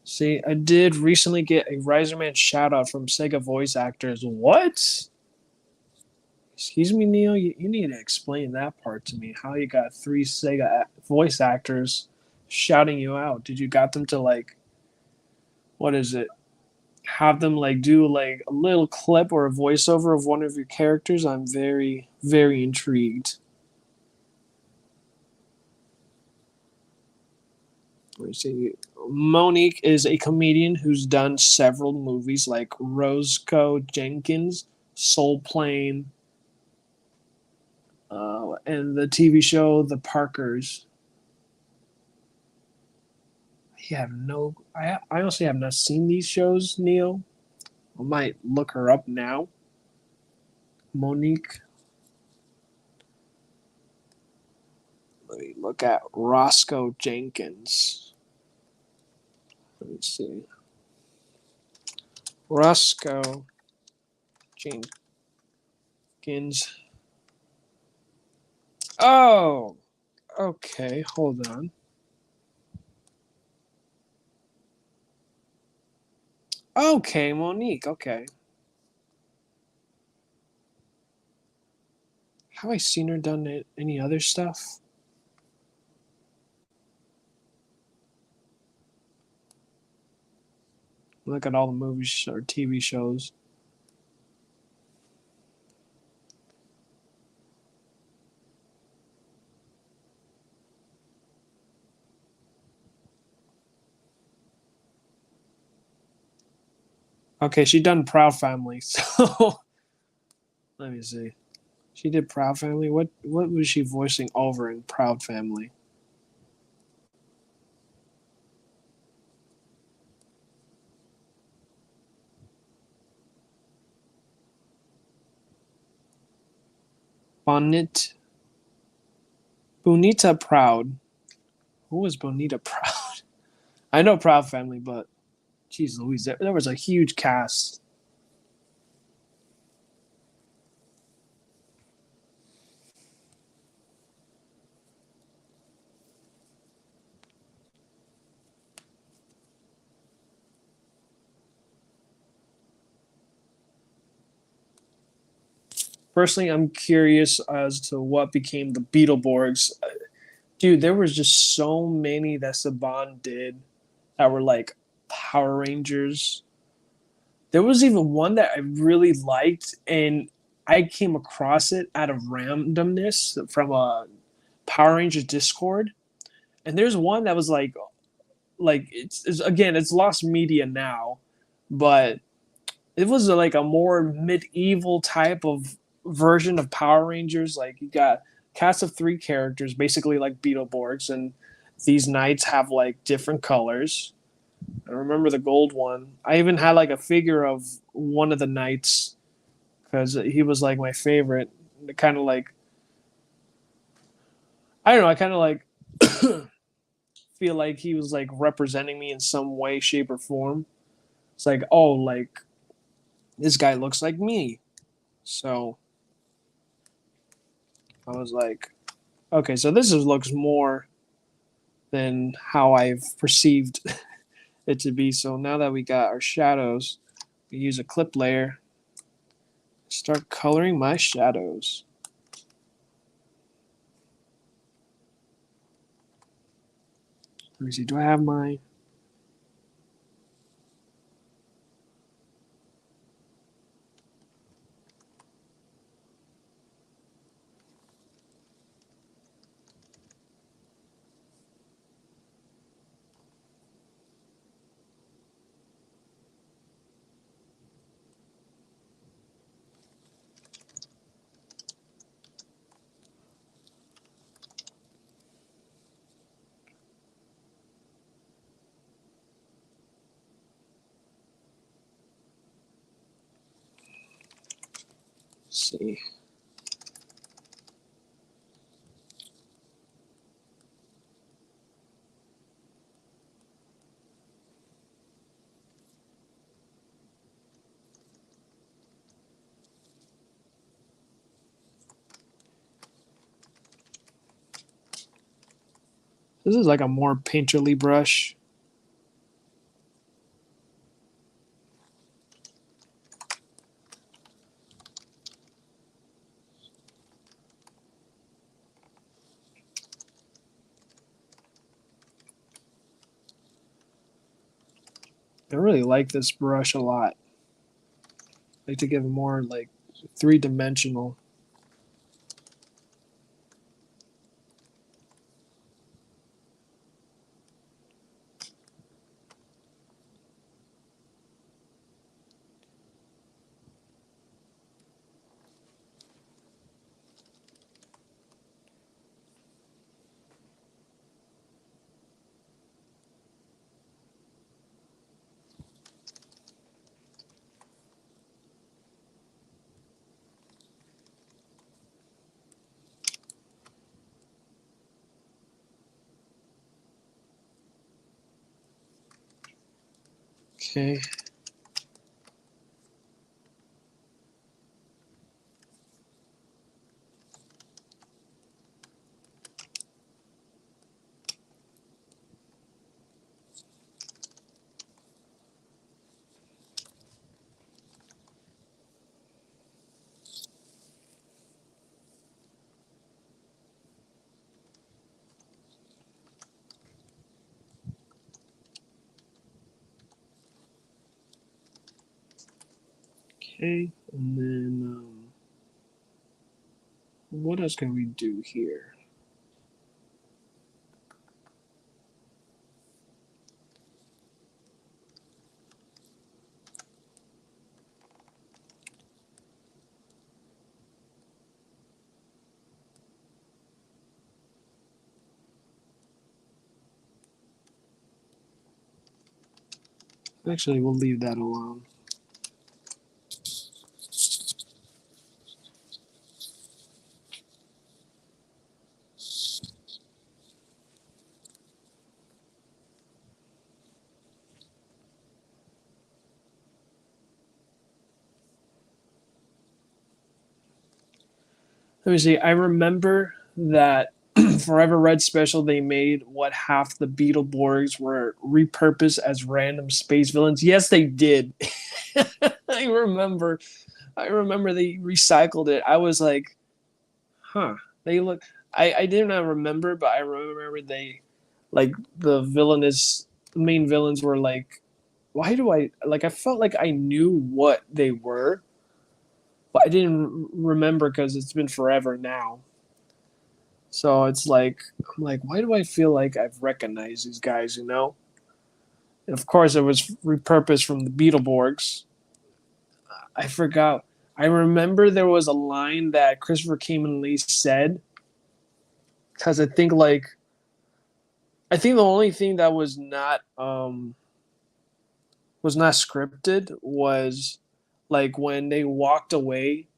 See, I did recently get a Riserman shout out from Sega voice actors. What? Excuse me, Neil. You need to explain that part to me. How you got three Sega voice actors shouting you out? Did you got them to like, what is it? Have them like do like a little clip or a voiceover of one of your characters? I'm very, very intrigued. Let me see. Monique is a comedian who's done several movies like Roscoe Jenkins, Soul Plane, and the TV show The Parkers. I honestly have not seen these shows, Neil. I might look her up now. Monique. Let me look at Roscoe Jenkins. Let me see. Roscoe Jenkins. Oh, okay. Hold on. Okay, Monique. Okay. Have I seen her done any other stuff? Look at all the movies or TV shows. Okay, she done Proud Family. So let me see. She did Proud Family. What was she voicing over in Proud Family? Bonnet Bonita Proud. Who was Bonita Proud? I know Proud Family, but geez Louise, there was a huge cast. Personally, I'm curious as to what became the Beetleborgs. Dude, there was just so many that Saban did that were like Power Rangers. There was even one that I really liked, and I came across it out of randomness from a Power Rangers Discord, and there's one that was like it's again it's lost media now, but it was like a more medieval type of version of Power Rangers. Like you got cast of three characters, basically like Beetleborgs, and these knights have like different colors. I remember the gold one. I even had like a figure of one of the knights because he was like my favorite. Kind of like I don't know. I kind of like feel like he was like representing me in some way, shape, or form. It's like, oh, like this guy looks like me. So I was like, okay, so looks more than how I've perceived it to be. So now that we got our shadows, we use a clip layer. Start coloring my shadows. Let me see. Do I have my? Let's see. This is like a more painterly brush. I really like this brush a lot. I like to give it more like three-dimensional. Okay. Okay, and then what else can we do here? Actually, we'll leave that alone. Let me see. I remember that Forever Red special they made what half the Beetleborgs were repurposed as random space villains. Yes, they did. I remember. I remember they recycled it. I was like, huh. They look. I did not remember, but I remember they like the main villains were like, why do I like? I felt like I knew what they were, but I didn't remember because it's been forever now. So it's like I'm like, why do I feel like I've recognized these guys? And of course, it was repurposed from the Beetleborgs. I forgot. I remember there was a line that Christopher Kamen Lee said because I think the only thing that was not scripted was like when they walked away,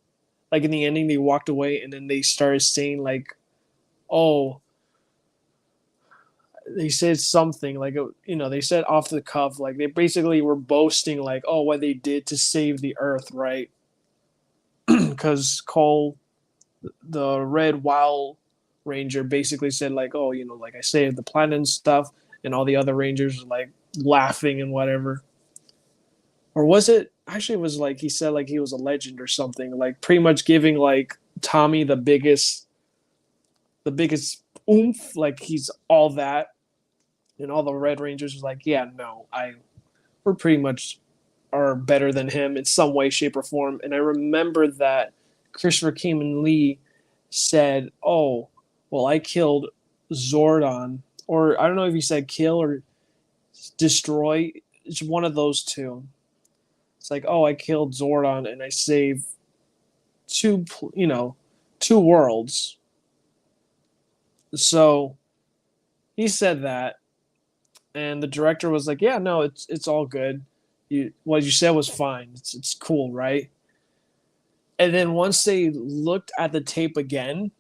like in the ending they walked away and then they started saying like, oh, they said something like, they said off the cuff, like they basically were boasting like, oh, what they did to save the earth, right? Because Cole, the red wild ranger, basically said like, oh, like I saved the planet and stuff, and all the other rangers were like laughing and whatever. Or was it actually, it was like he said like he was a legend or something, like pretty much giving like Tommy the biggest oomph, like he's all that, and all the Red Rangers was like, yeah, no, we're pretty much are better than him in some way, shape, or form. And I remember that Christopher Kamen Lee said, "Oh, well, I killed Zordon," or I don't know if he said kill or destroy. It's one of those two. It's like, "Oh, I killed Zordon and I saved two, two worlds." So he said that, and the director was like, "Yeah, no, it's all good. What you said was fine. It's cool, right?" And then once they looked at the tape again,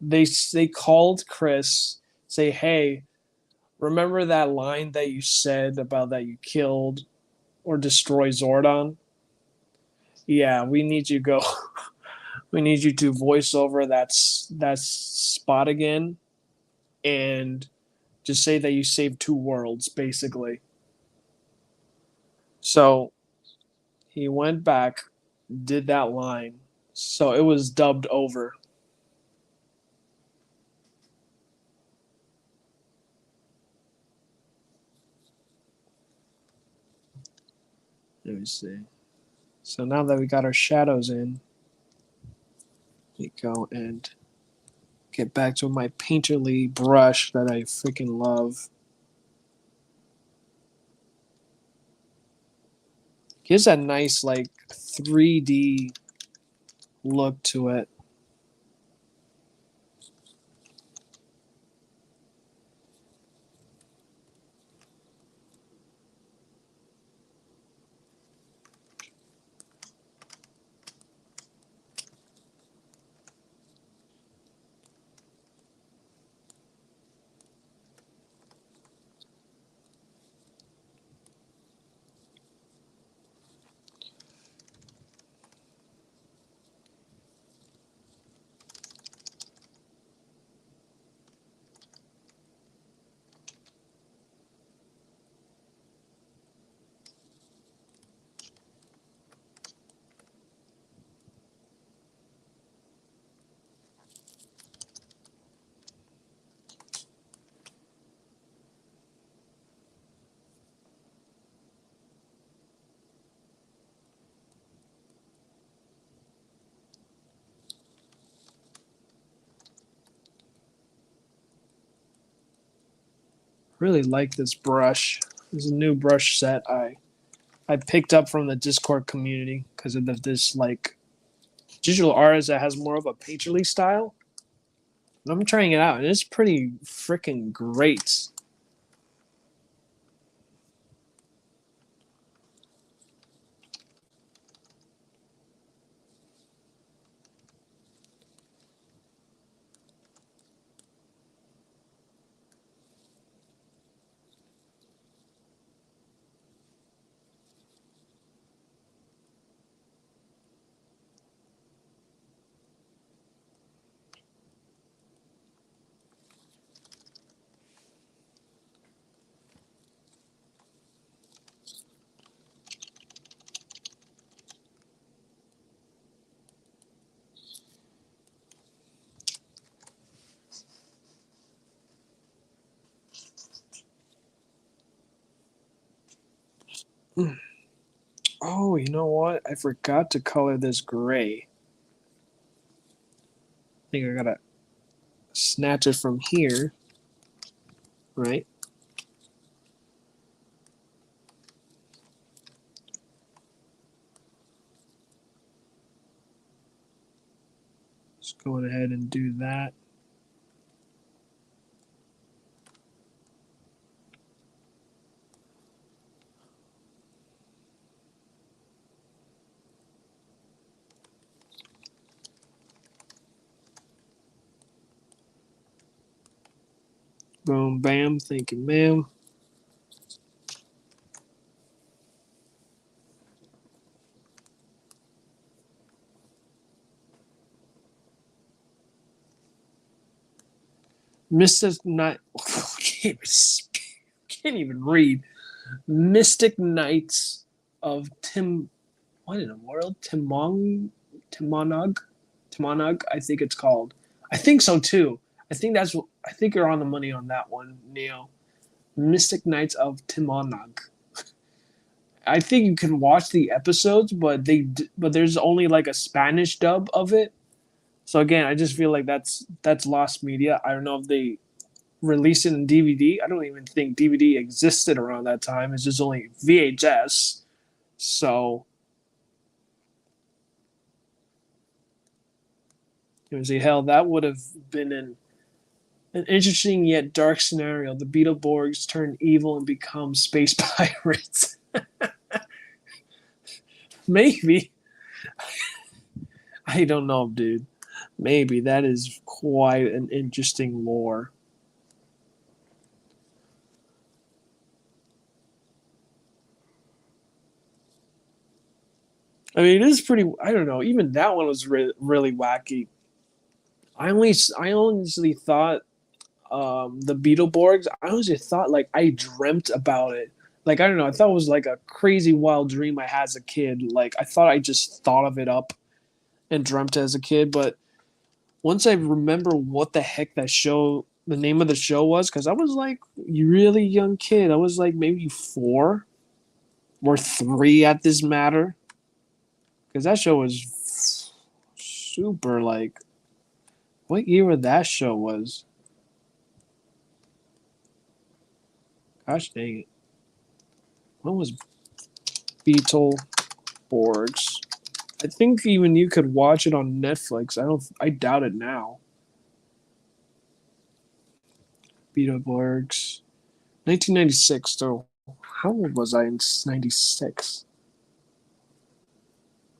they called Chris, say, "Hey, remember that line that you said about that you killed or destroy Zordon? Yeah, we need you go. We need you to voice over that spot again and just say that you saved two worlds, basically." So he went back, did that line, so it was dubbed over. Let me see. So now that we got our shadows in, we go and get back to my painterly brush that I freaking love. Gives that nice like 3D look to it. Really like this brush. This is a new brush set I picked up from the Discord community because of this like digital artist that has more of a painterly style. And I'm trying it out, and it's pretty freaking great. Oh, you know what? I forgot to color this gray. I think I gotta snatch it from here, right? Let's go ahead and do that. Boom, bam, thank you, ma'am. Mystic Knight. Can't even read. Mystic Knights of Tim. What in the world? Timonog. I think it's called. I think so too. I think that's. I think you're on the money on that one, Neo. Mystic Knights of Timonog. I think you can watch the episodes, but there's only like a Spanish dub of it. So again, I just feel like that's lost media. I don't know if they released it in DVD. I don't even think DVD existed around that time. It's just only VHS. So you see, hell, that would have been an interesting yet dark scenario. The Beetleborgs turn evil and become space pirates. Maybe. I don't know, dude. Maybe that is quite an interesting lore. I mean, it is pretty. I don't know. Even that one was really wacky. I honestly thought the Beetleborgs. I honestly thought like I dreamt about it. Like I don't know. I thought it was like a crazy wild dream I had as a kid. Like I thought I just thought of it up and dreamt as a kid. But once I remember what the heck the name of the show was, because I was like a really young kid. I was like maybe 4 or 3 at this matter. Because that show was super like what year that show was. Gosh dang it. When was Beetle Borgs? I think even you could watch it on Netflix. I doubt it now. Beetleborgs. 1996 though. How old was I in 96?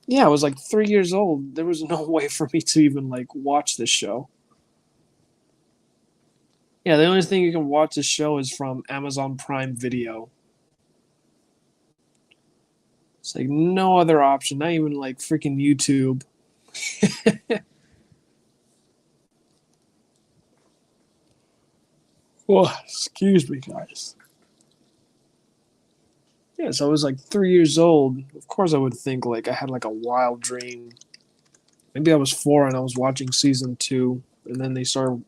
Yeah, I was like 3 years old. There was no way for me to even like watch this show. Yeah, the only thing you can watch this show is from Amazon Prime Video. It's like no other option, not even like freaking YouTube. Oh, excuse me, guys. Yeah, so I was like 3 years old. Of course, I would think like I had like a wild dream. Maybe I was 4 and I was watching season 2, and then they started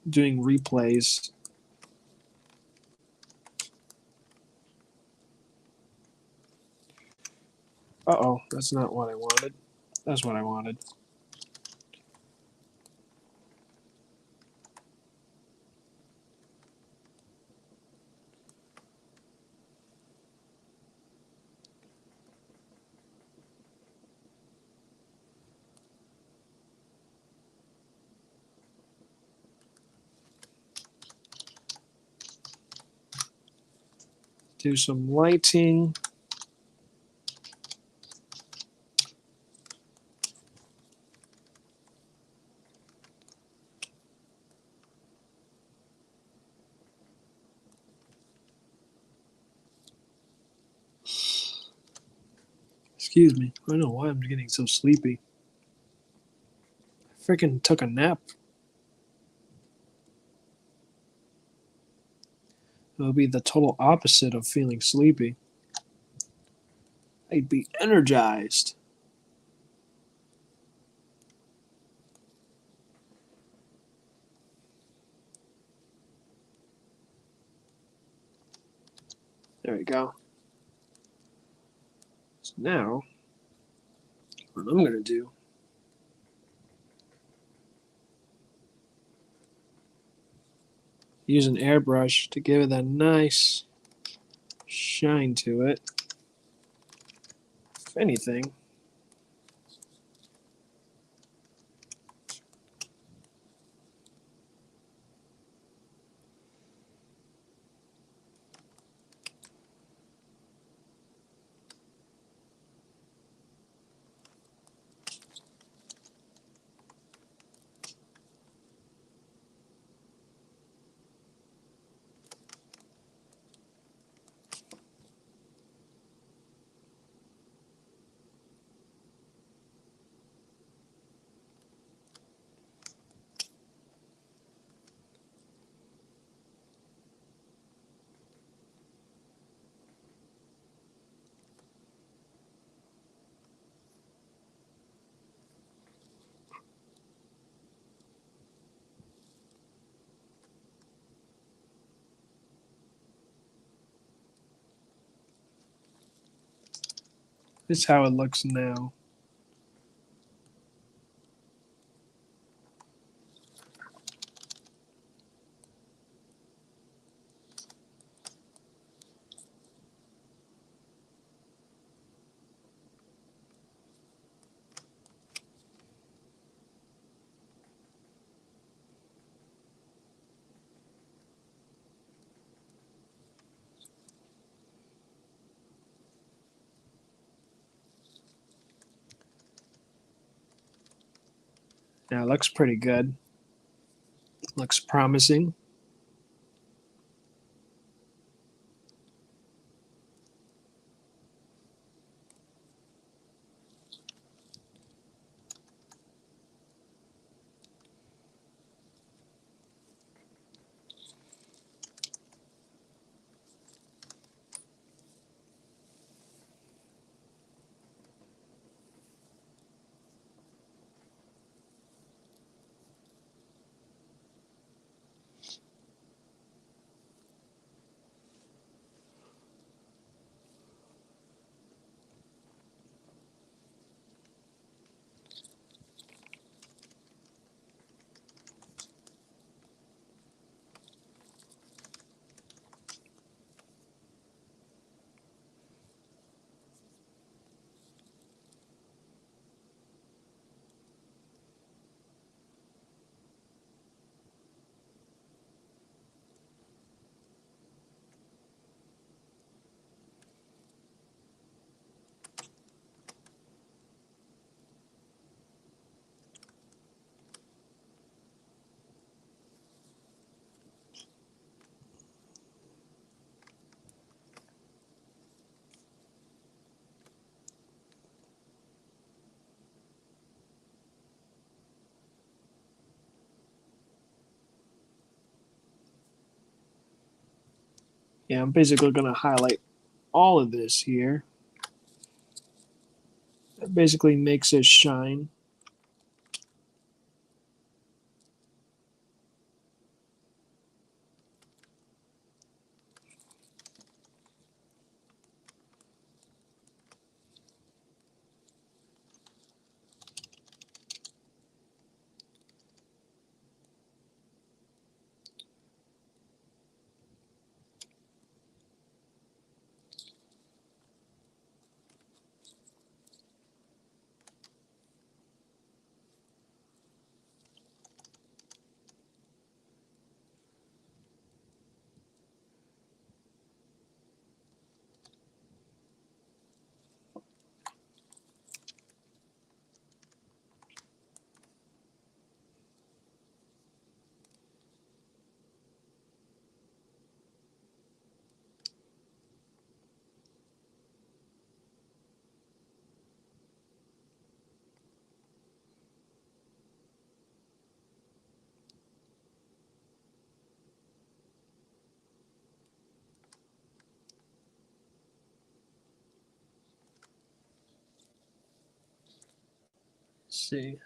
doing replays. Uh-oh, that's not what I wanted. That's what I wanted. Do some lighting. Excuse me. I don't know why I'm getting so sleepy. I freaking took a nap. It would be the total opposite of feeling sleepy. I'd be energized. There we go. Now, what I'm going to do, use an airbrush to give it that nice shine to it. If anything, this is how it looks now. Now it looks pretty good. Looks promising. Yeah, I'm basically going to highlight all of this here. That basically makes it shine. Let's see.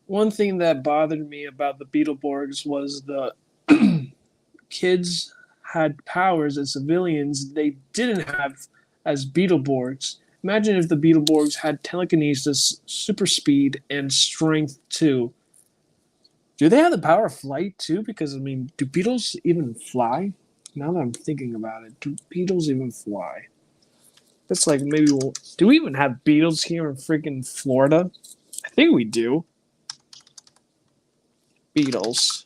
One thing that bothered me about the Beetleborgs was the kids had powers and civilians they didn't have as Beetleborgs. Imagine if the Beetleborgs had telekinesis, super speed, and strength too. Do they have the power of flight too? Because I mean, do beetles even fly? Now that I'm thinking about it, do beetles even fly? That's like maybe do we even have beetles here in freaking Florida? I think we do. Beetles.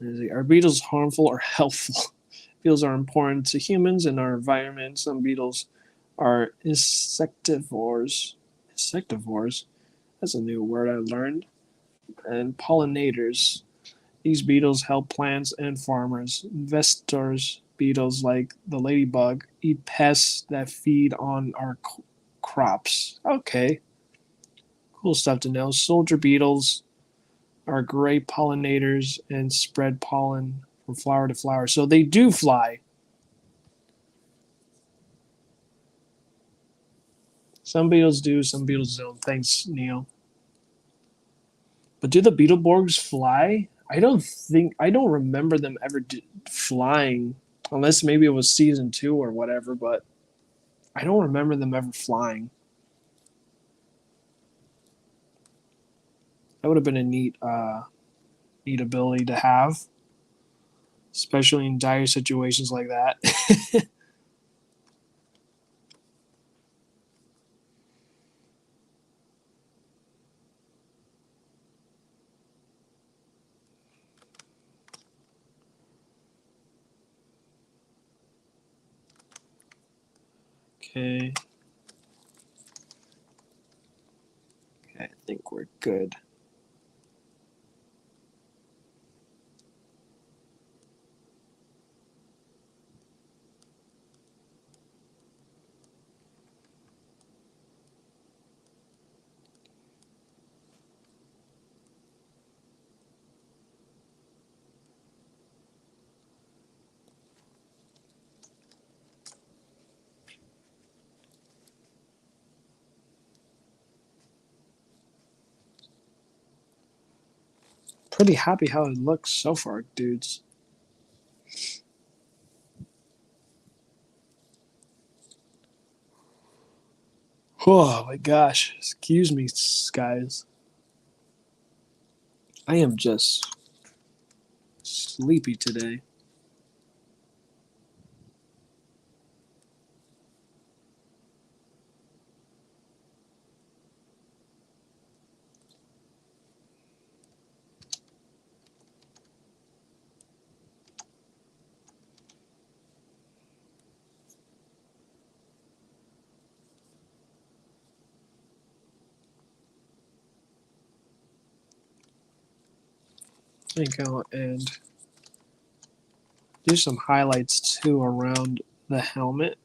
Are beetles harmful or helpful? Beetles are important to humans and our environment. Some beetles are insectivores. Insectivores? That's a new word I learned. And pollinators. These beetles help plants and farmers. Investors, beetles like the ladybug, eat pests that feed on our crops. Okay, cool stuff to know. Soldier beetles are great pollinators and spread pollen from flower to flower. So they do fly. Some beetles do, some beetles don't. Thanks, Neil. But do the Beetleborgs fly? I don't remember them ever flying, unless maybe it was season 2 or whatever. But I don't remember them ever flying. That would have been a neat ability to have, especially in dire situations like that. Okay. Okay, I think we're good. Pretty happy how it looks so far, dudes. Oh my gosh. Excuse me, guys. I am just sleepy today. I think I'll end. Do some highlights too around the helmet.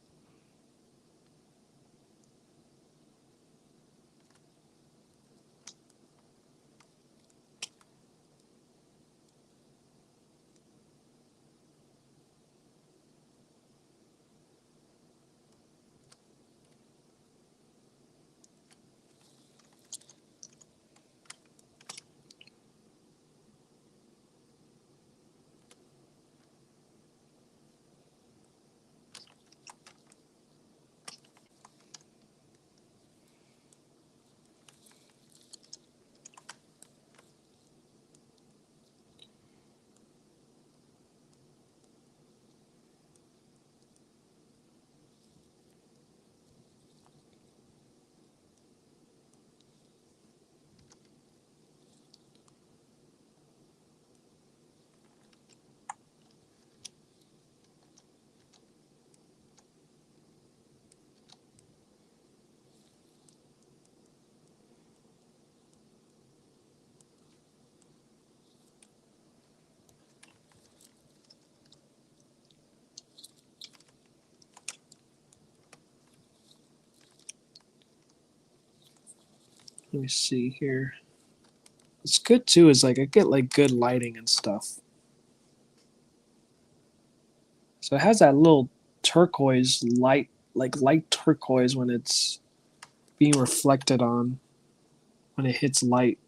Let me see here. What's good too is like I get like good lighting and stuff. So it has that little turquoise light, like light turquoise when it's being reflected on when it hits light.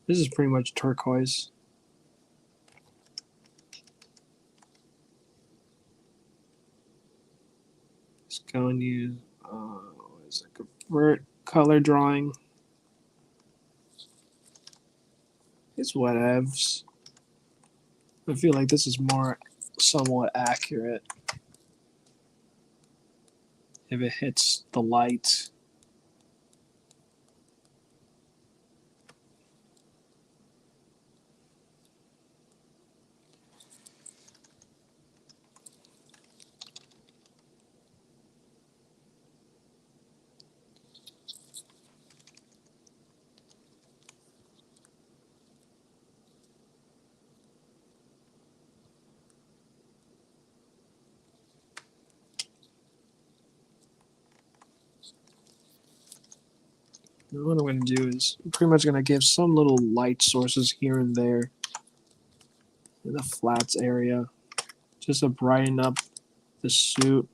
This is pretty much turquoise. Just go and use what is it? Convert color drawing. It's whatevs. I feel like this is more somewhat accurate if it hits the light. Now what I'm going to do is I'm pretty much going to give some little light sources here and there in the flats area just to brighten up the suit.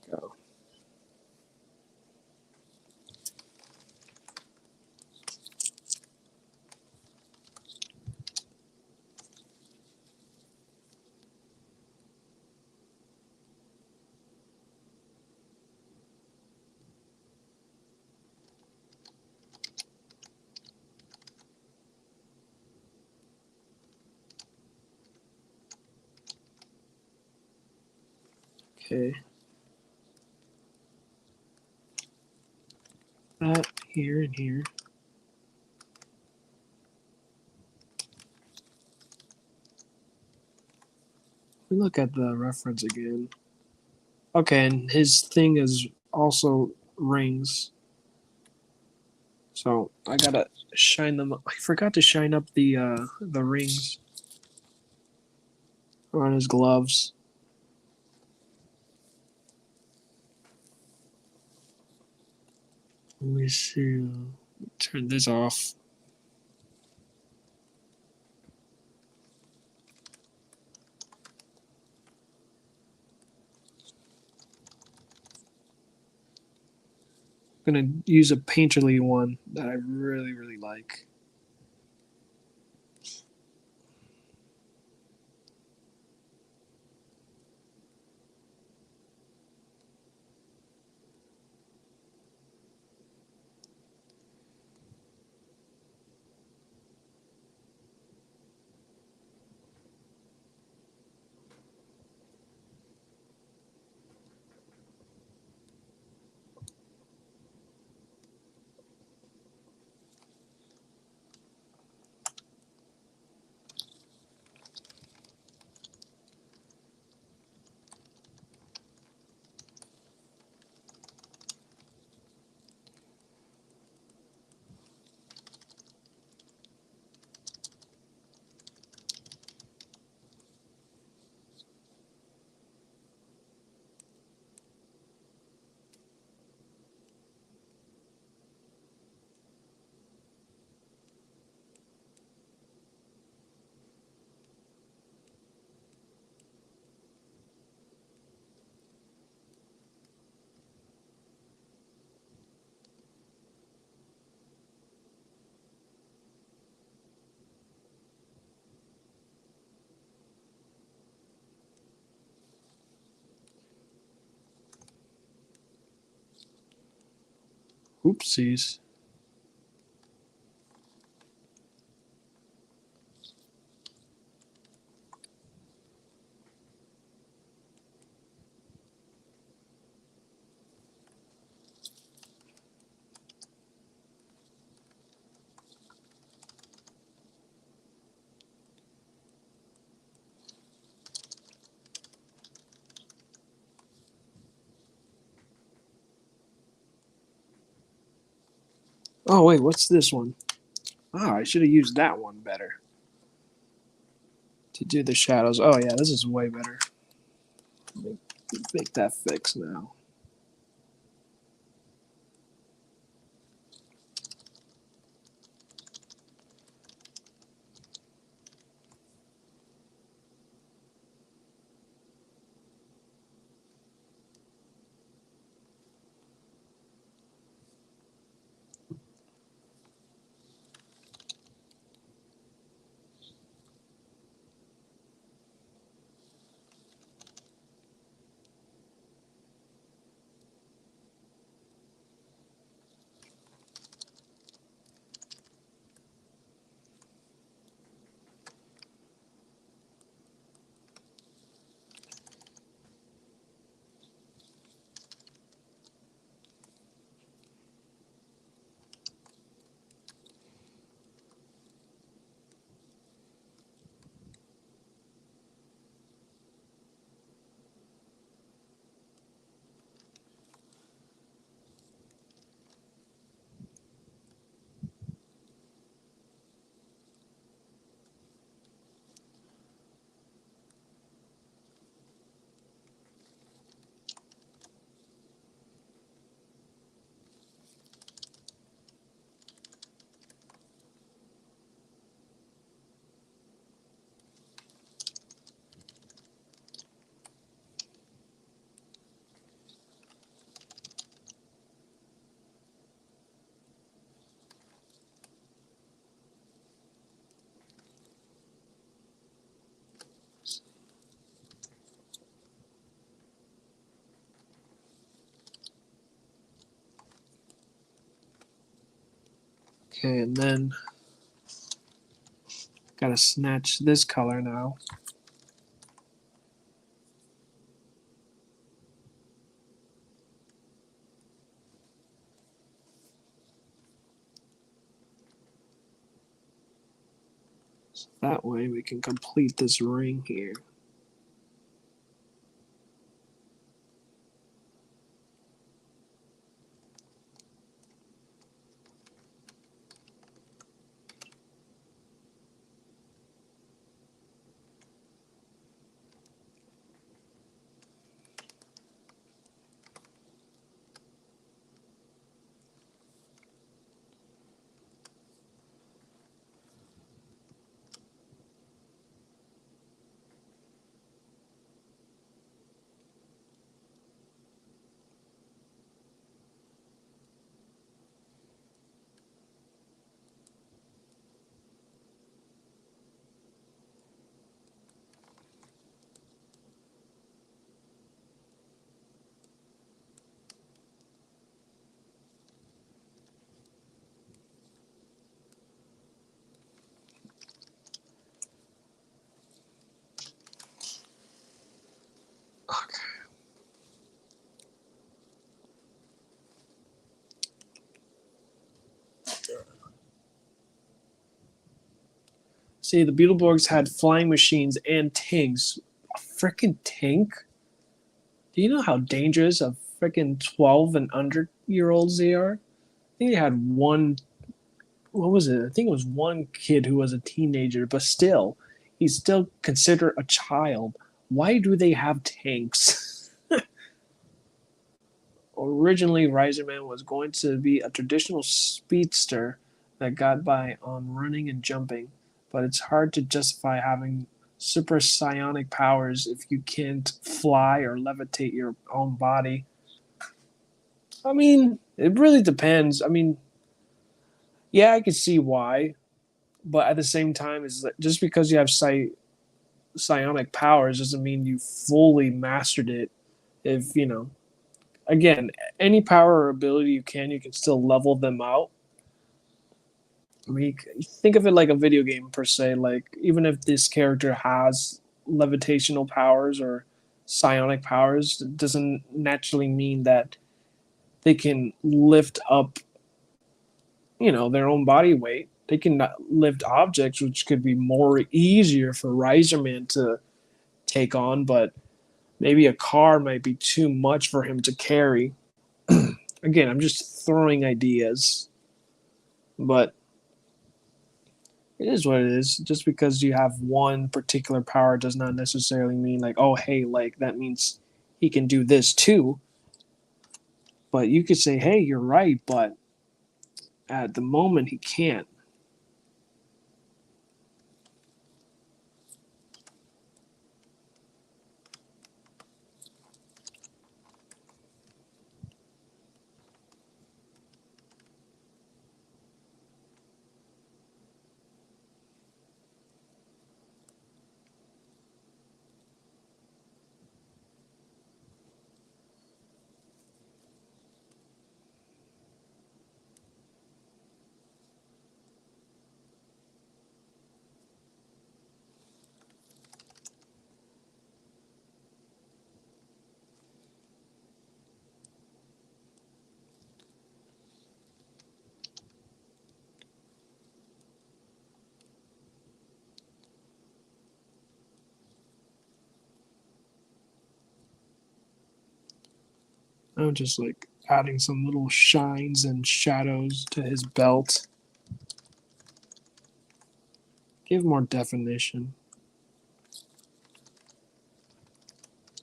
Go. Okay. That here and here. We look at the reference again. Okay, and his thing is also rings. So I gotta shine them up. I forgot to shine up the rings on his gloves. Let me see. Turn this off. I'm gonna use a painterly one that I really, really like. Oopsies. Oh wait, what's this one? Ah, I should have used that one better to do the shadows. Oh yeah, this is way better. Make that fix now. Okay, and then gotta snatch this color now. So that way we can complete this ring here. See, the Beetleborgs had flying machines and tanks. A freaking tank? Do you know how dangerous a freaking 12 and under year olds they are? I think they had one, what was it? I think it was one kid who was a teenager, but still, he's still considered a child. Why do they have tanks? Originally, Riserman was going to be a traditional speedster that got by on running and jumping, but it's hard to justify having super psionic powers if you can't fly or levitate your own body. I mean, it really depends. I mean, yeah, I can see why, but at the same time, is that just because you have psionic powers doesn't mean you fully mastered it. If you know, again, any power or ability you can still level them out. I mean, think of it like a video game per se. Like even if this character has levitational powers or psionic powers, it doesn't naturally mean that they can lift up, their own body weight. They can lift objects, which could be more easier for Riserman to take on, but maybe a car might be too much for him to carry. Again, I'm just throwing ideas. But it is what it is. Just because you have one particular power does not necessarily mean like, oh hey, like that means he can do this too. But you could say, hey, you're right, but at the moment he can't. I'm just like adding some little shines and shadows to his belt. Give more definition.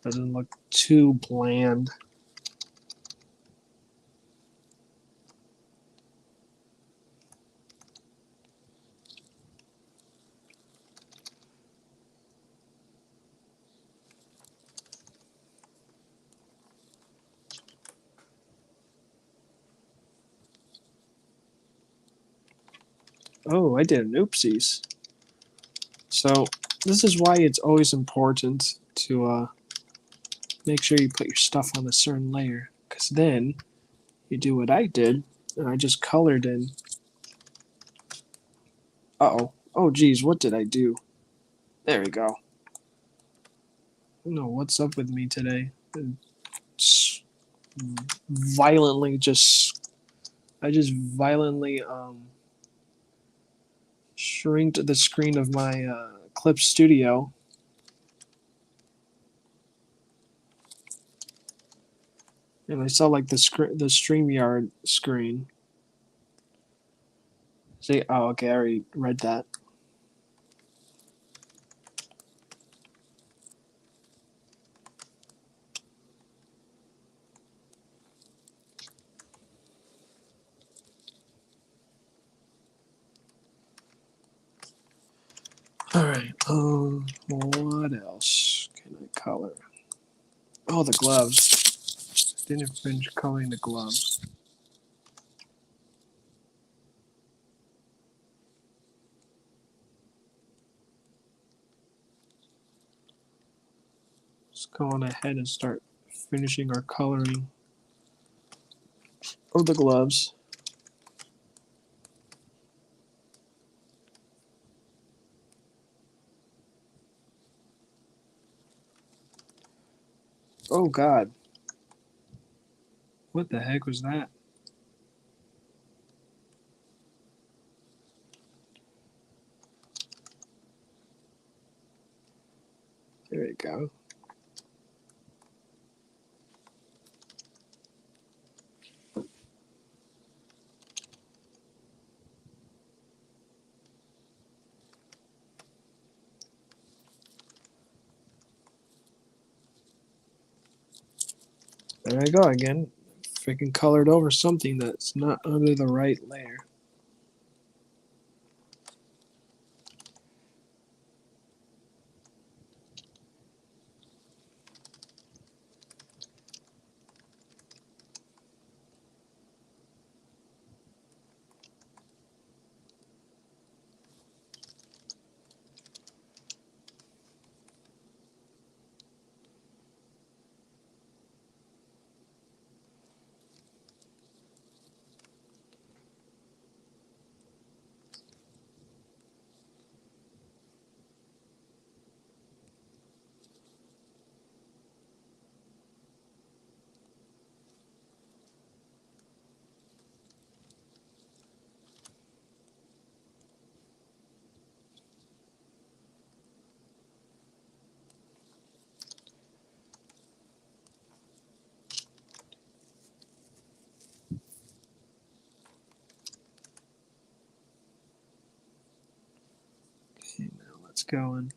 Doesn't look too bland. Oh, I did an oopsies. So this is why it's always important to make sure you put your stuff on a certain layer, because then you do what I did, and I just colored in. Uh-oh. Oh, geez, what did I do? There we go. I don't know what's up with me today. It's violently just... I just violently shrinked the screen of my Clip Studio. And I saw like the StreamYard screen. See, oh, okay, I already read that. All right. What else can I color? Oh, the gloves. Didn't finish coloring the gloves. Let's go on ahead and start finishing our coloring of the gloves. Oh God. What the heck was that? There we go. There I go again. Freaking colored over something that's not under the right layer. going.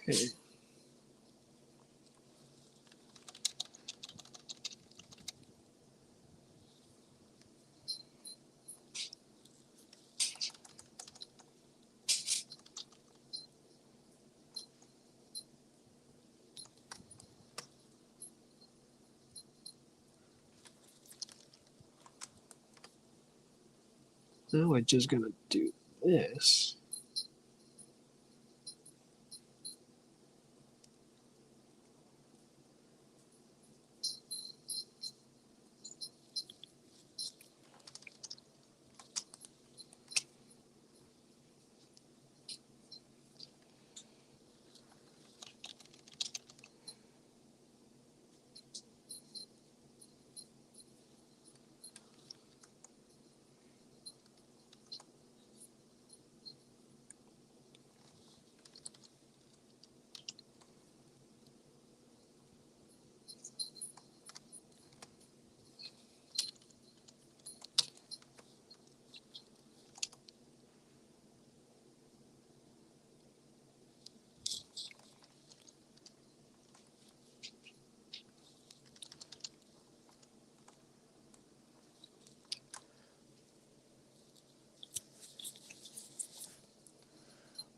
Okay. Now we're just gonna do this.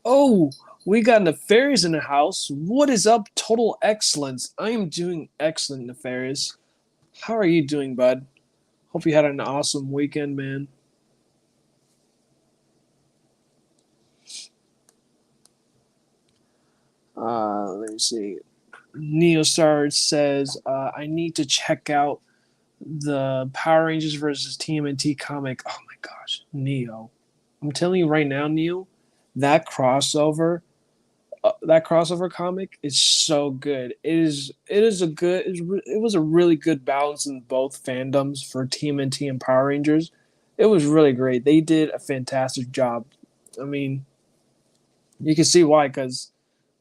Oh, we got Nefarious in the house. What is up, Total Excellence? I am doing excellent, Nefarious. How are you doing, bud? Hope you had an awesome weekend, man. Let me see. Neostar says, I need to check out the Power Rangers versus TMNT comic. Oh my gosh, Neo. I'm telling you right now, Neo, that crossover comic is so good. It was a really good balance in both fandoms for TMNT and Power Rangers. it was really great. They did a fantastic job. I mean, you can see why, because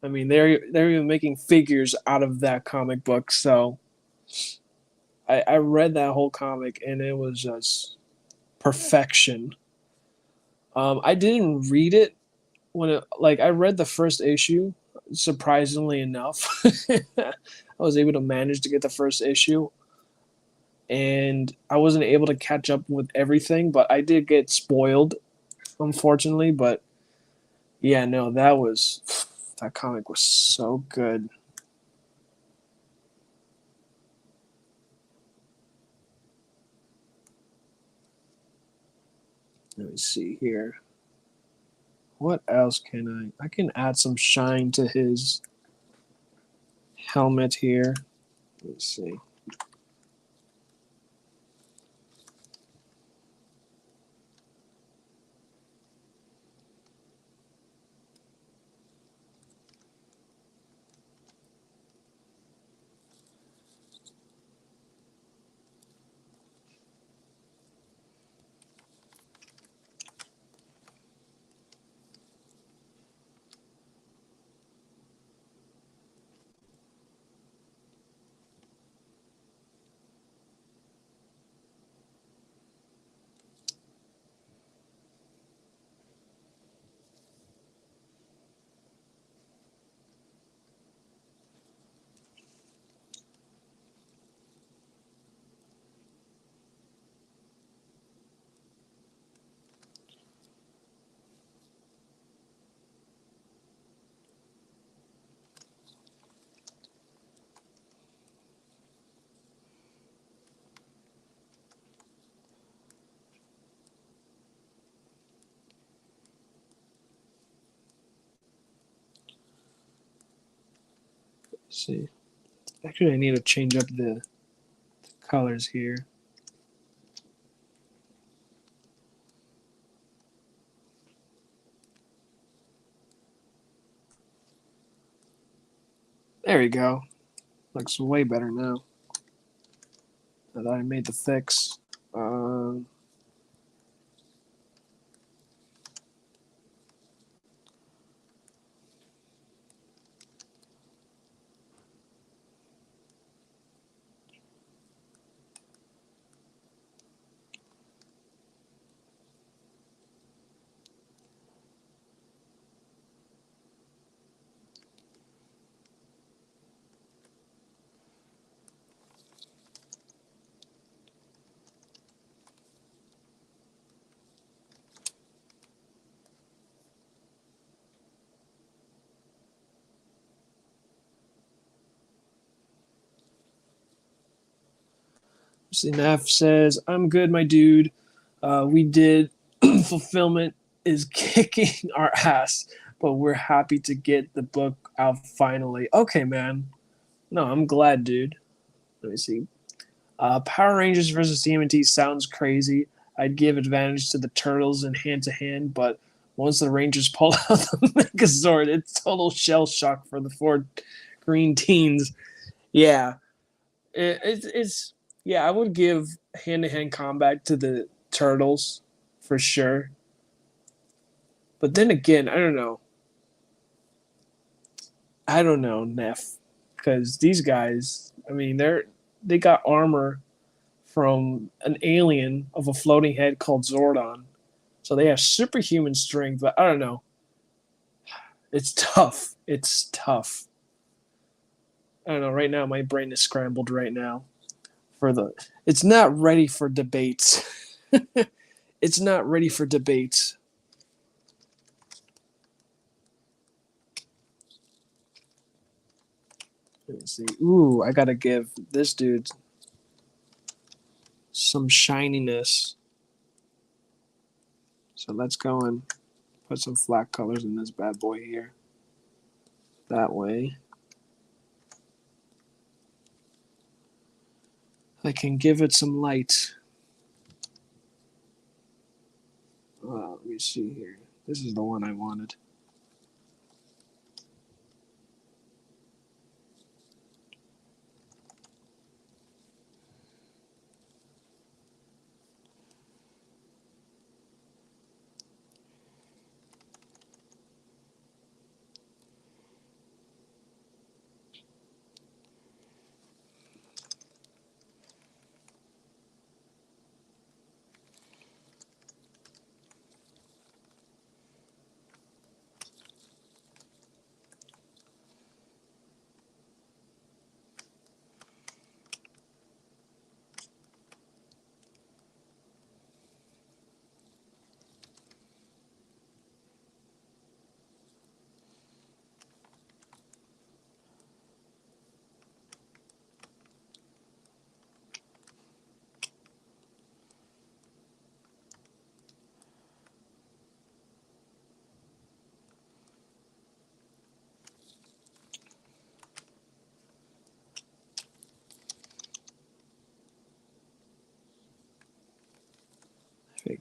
I mean they're even making figures out of that comic book. So I read that whole comic and it was just perfection. I didn't read it when it, like I read the first issue. Surprisingly enough, I was able to manage to get the first issue, and I wasn't able to catch up with everything, but I did get spoiled, unfortunately. But yeah, no, that comic was so good. Let me see here. What else can I can add some shine to his helmet here. Let's see. Let's see. Actually, I need to change up the colors here. There we go. Looks way better now. Now that I made the fix. Um, Sinaf says, "I'm good, my dude. We did fulfillment is kicking our ass, but we're happy to get the book out finally." Okay, man. No, I'm glad, dude. Let me see. Power Rangers versus TMNT sounds crazy. I'd give advantage to the Turtles in hand to hand, but once the Rangers pull out the Megazord, it's total shell shock for the four green teens. Yeah, it's yeah. I would give hand to hand combat to the Turtles for sure. But then again, I don't know. I don't know, Neff, because these guys. I mean, they got armor from an alien of a floating head called Zordon. So they have superhuman strength, but I don't know. It's tough. It's tough. I don't know. Right now, my brain is scrambled right now. For the, it's not ready for debates. It's not ready for debates. Let's see. Ooh, I gotta give this dude some shininess. So let's go and put some flat colors in this bad boy here. That way, I can give it some light. Let me see here. This is the one I wanted.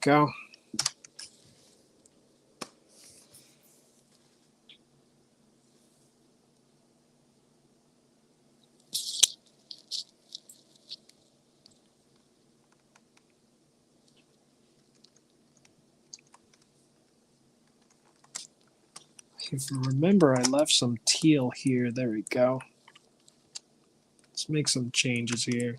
go. If you remember, I left some teal here. There we go. Let's make some changes here.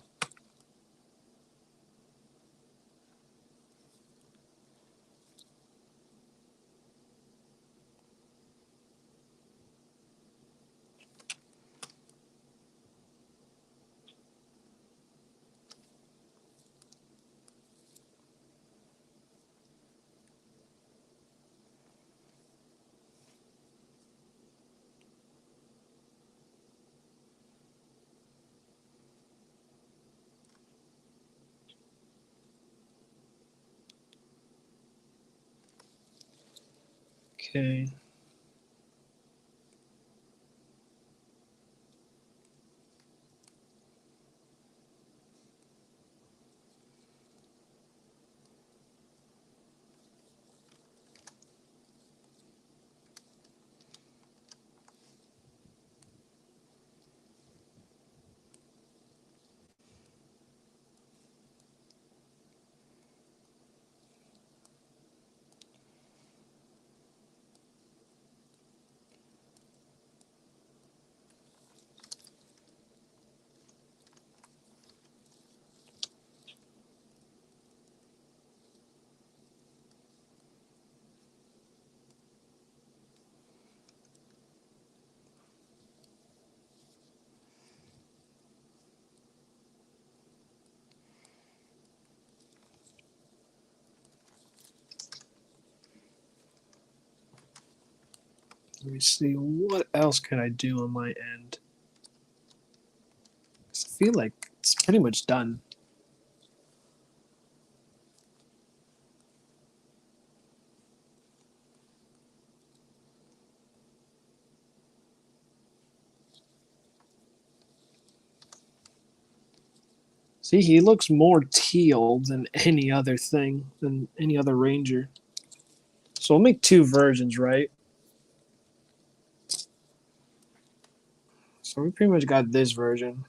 Okay. Let me see, what else can I do on my end? I feel like it's pretty much done. See, he looks more teal than any other thing, than any other ranger. So we'll make two versions, right? So we pretty much got this version.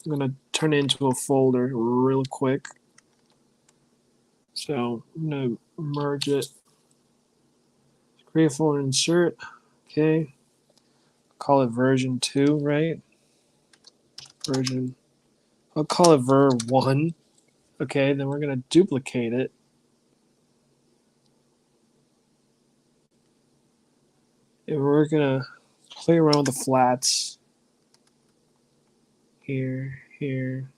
I'm going to turn it into a folder real quick. So I'm going to merge it. Create a folder, insert. Okay. Call it version 2, right? Version. I'll call it ver1. Okay, then we're going to duplicate it. And we're going to play around with the flats. Here, here.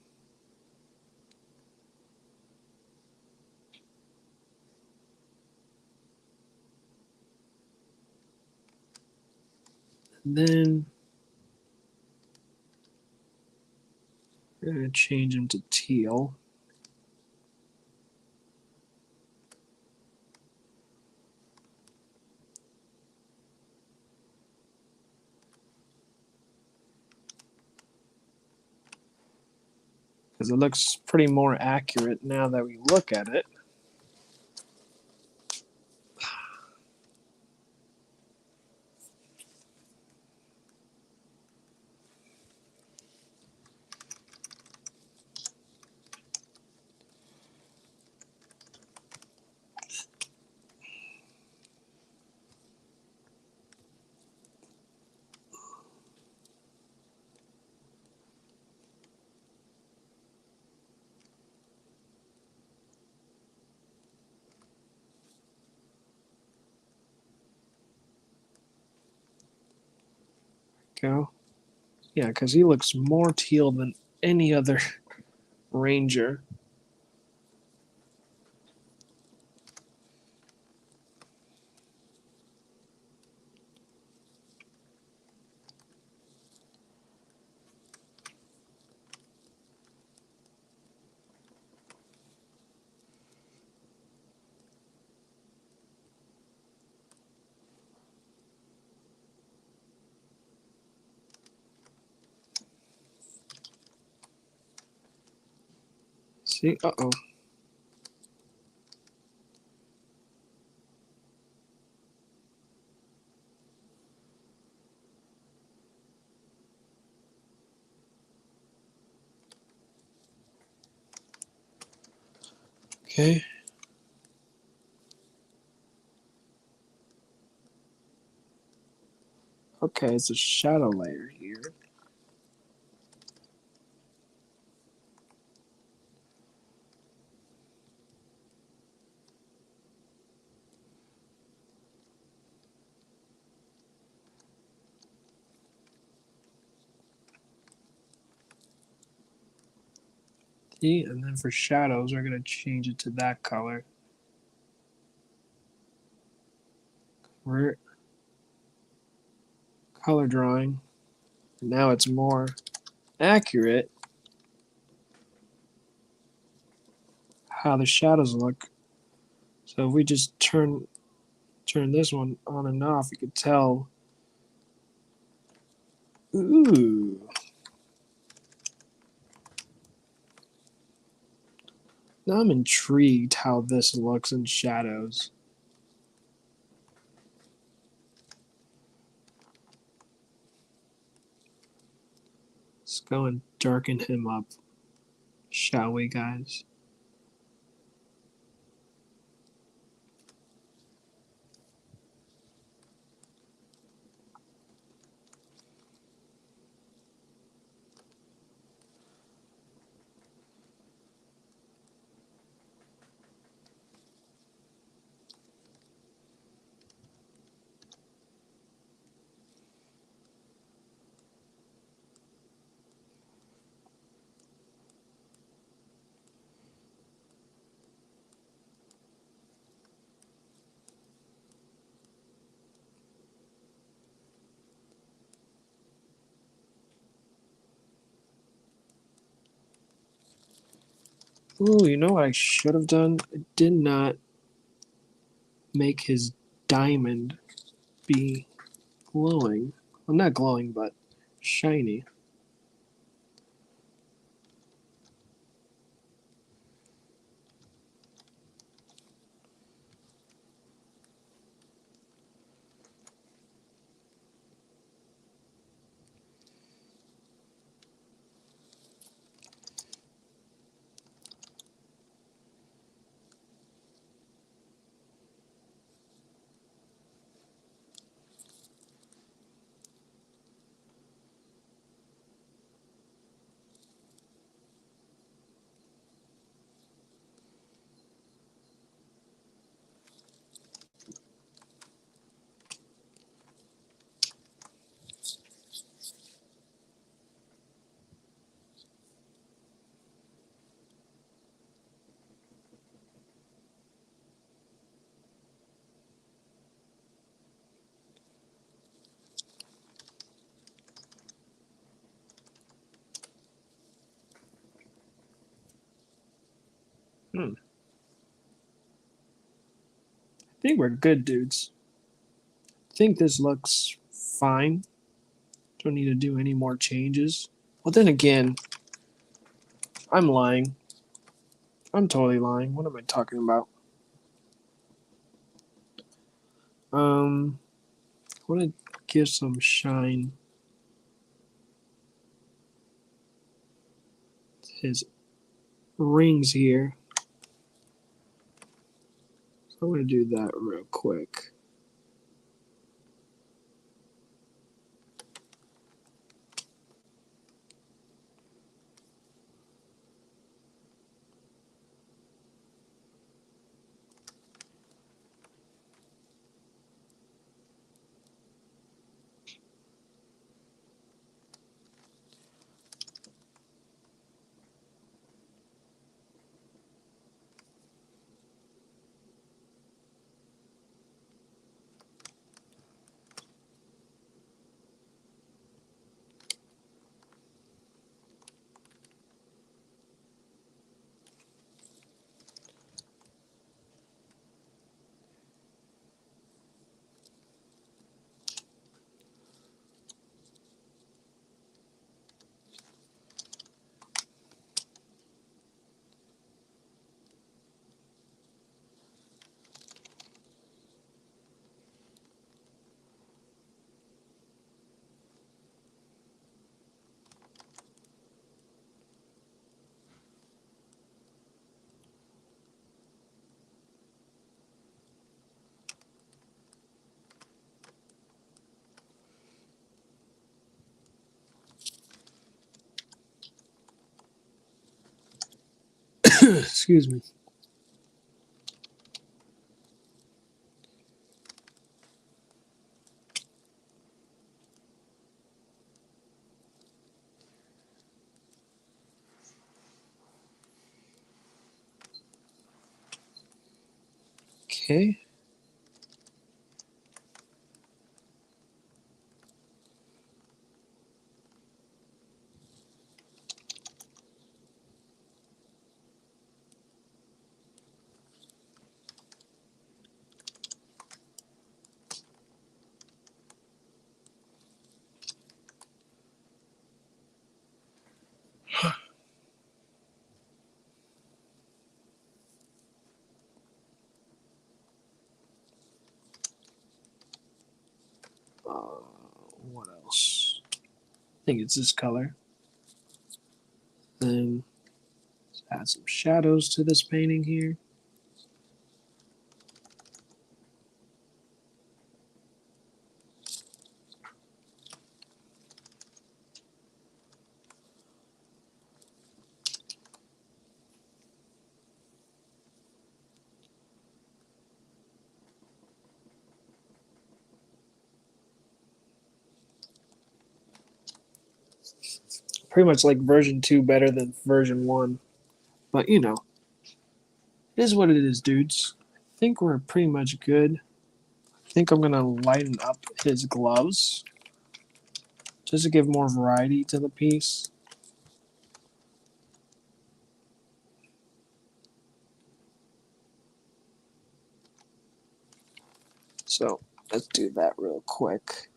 And then we're going to change them to teal. Because it looks pretty more accurate now that we look at it. Go. Yeah, because he looks more teal than any other ranger. See? Uh-oh. Okay. Okay, it's a shadow layer here. See, and then for shadows, we're gonna change it to that color. We're color drawing. And now it's more accurate how the shadows look. So if we just turn this one on and off, you could tell. Ooh. Now I'm intrigued how this looks in shadows. Let's go and darken him up, shall we, guys? Ooh, you know what I should have done? I did not make his diamond be glowing. Well, not glowing, but shiny. I think we're good, dudes. I think this looks fine. Don't need to do any more changes. Well, then again, I'm lying. I'm totally lying. What am I talking about? I want to give some shine to his rings here. So I'm going to do that real quick. Excuse me. Okay. What else? I think it's this color. Then add some shadows to this painting here. Pretty much like version 2 better than version 1. But you know, it is what it is, dudes. I think we're pretty much good. I think I'm gonna lighten up his gloves just to give more variety to the piece. So let's do that real quick.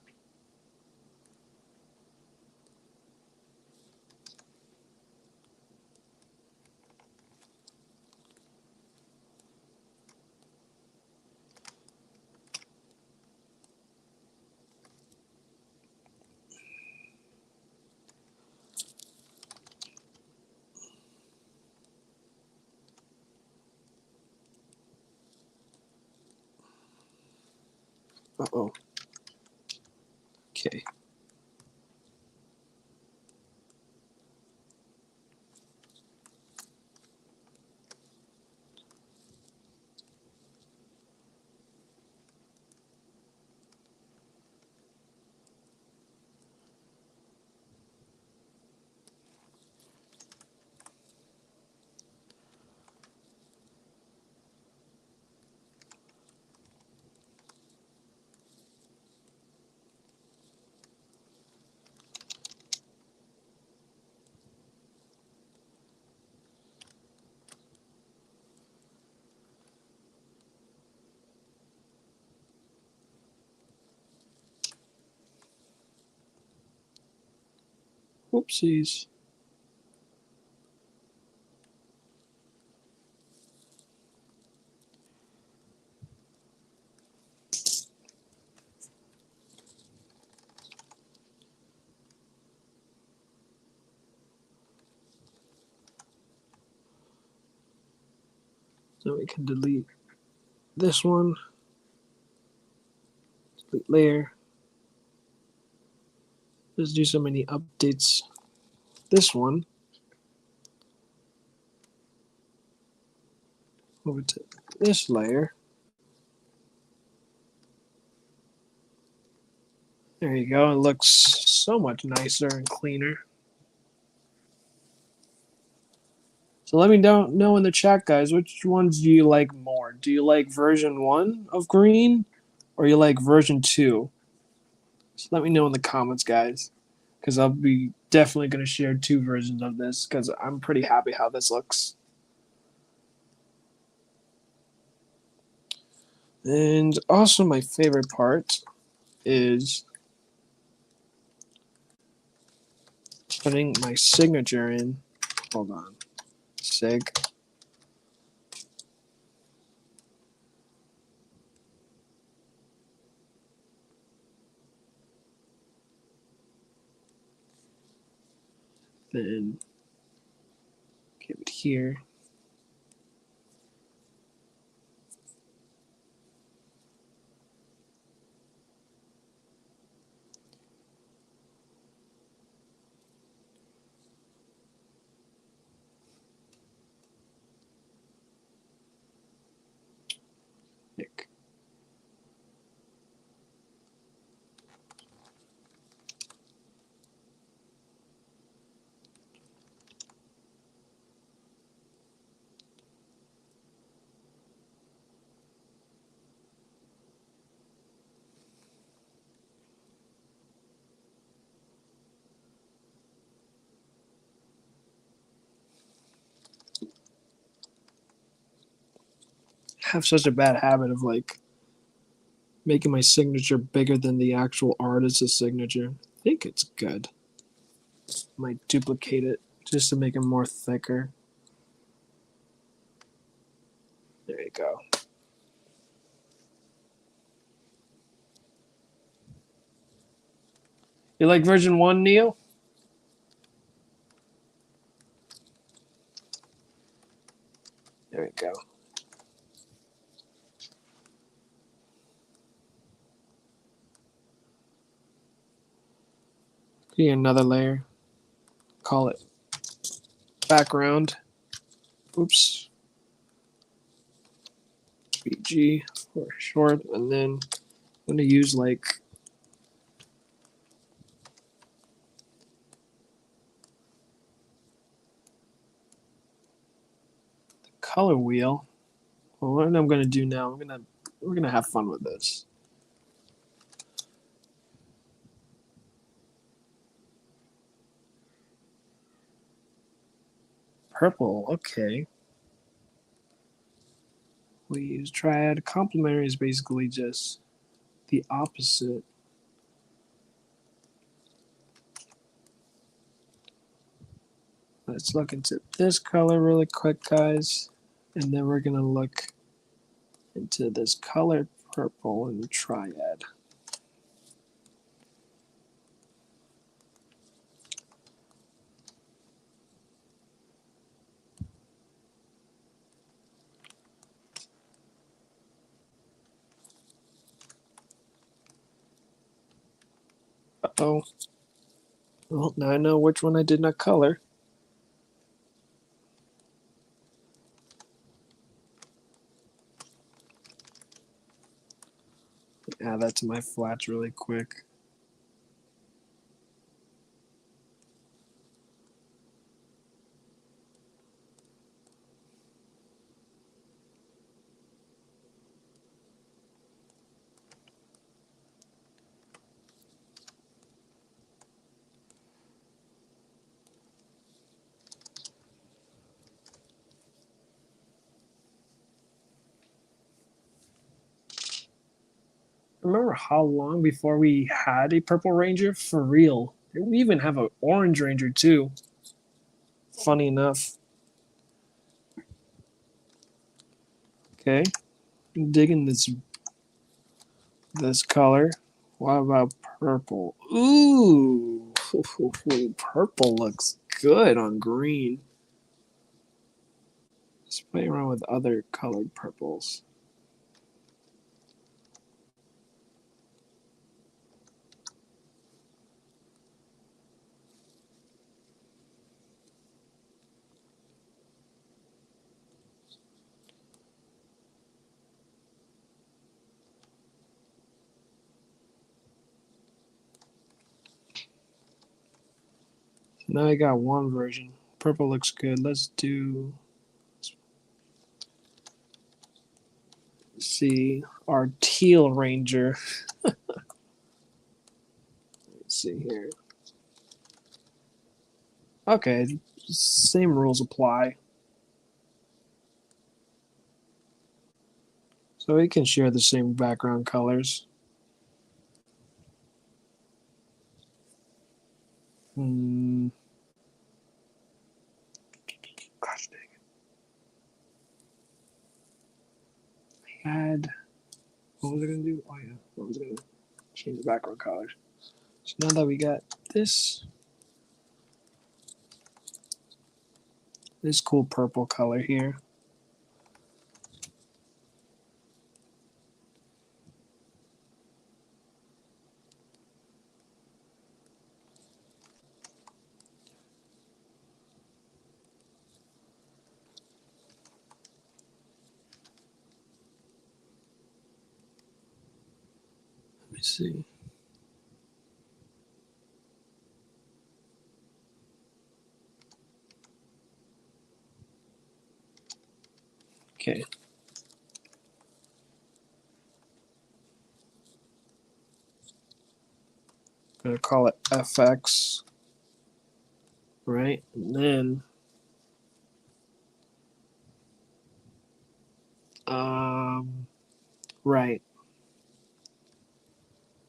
Uh-oh. Okay. Whoopsies. So we can delete this one. Delete layer. Just do so many updates. This one. Over to this layer. There you go. It looks so much nicer and cleaner. So let me know in the chat, guys, which ones do you like more? Do you like version 1 of green or you like version 2? So let me know in the comments, guys, because I'll be definitely going to share 2 versions of this because I'm pretty happy how this looks. And also my favorite part is putting my signature in. Hold on. Sig. Then give it here. have such a bad habit of like making my signature bigger than the actual artist's signature. I think it's good. Might duplicate it just to make it more thicker. There you go. You like version 1, Neil? There we go. Create another layer. Call it background. Oops. BG for short. And then I'm going to use like the color wheel. Well, what I'm going to do now, we're gonna have fun with this. Purple, okay. We use triad. Complementary is basically just the opposite. Let's look into this color really quick, guys. And then we're gonna look into this color purple in the triad. Uh-oh. Well, now I know which one I did not color. Add that to my flats really quick. Remember how long before we had a purple ranger? For real. We even have an orange ranger too. Funny enough. Okay. I'm digging this color. What about purple? Ooh. Purple looks good on green. Let's play around with other colored purples. Now I got one version. Purple looks good. Let's see our teal ranger. Let's see here. Okay, same rules apply. So we can share the same background colors. Gosh dang it. I had, what was I going to do? Oh yeah, what was I going to change the background colors. So now that we got this cool purple color here. Let me see. Okay. I'm going to call it FX. Right? And then Right.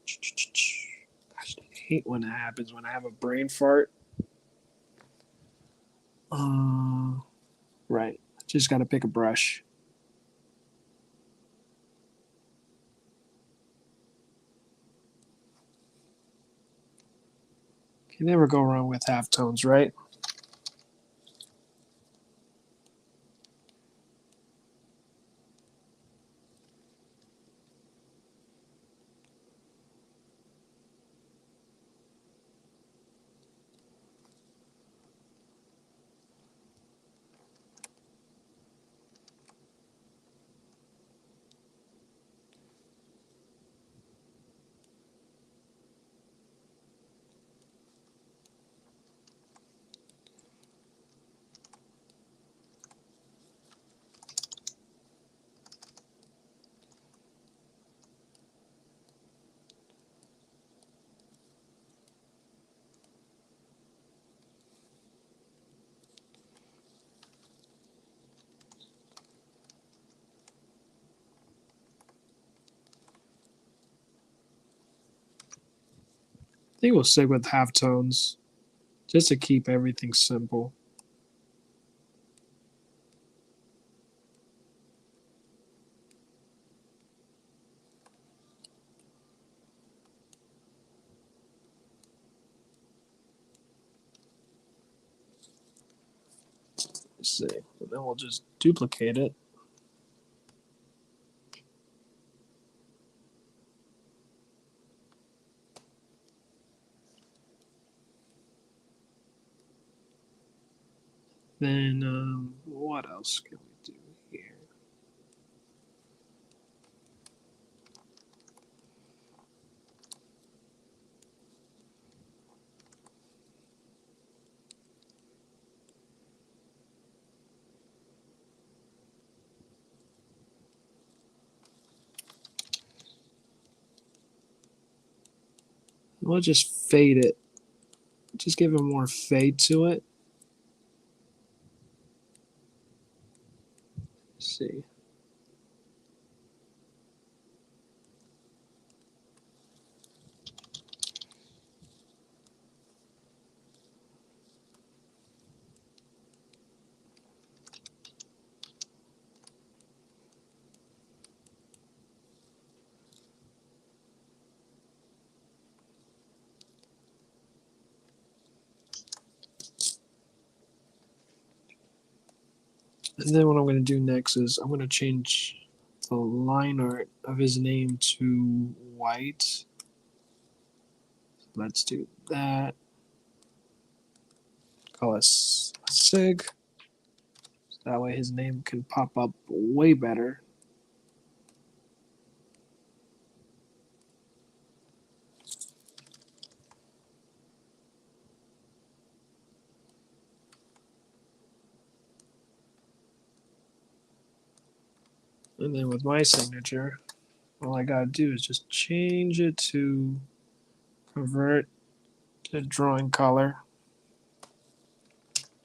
Gosh, I hate when it happens when I have a brain fart. Right. Just got to pick a brush. You never go wrong with halftones, right? I think we'll stick with halftones just to keep everything simple. Let's see. And then we'll just duplicate it. Then what else can we do here? We'll just fade it. Just give it more fade to it. Let's see. And then what I'm going to do next is I'm going to change the line art of his name to white. Let's do that. Call it Sig. So that way his name can pop up way better. And then with my signature, all I gotta do is just change it to convert to drawing color.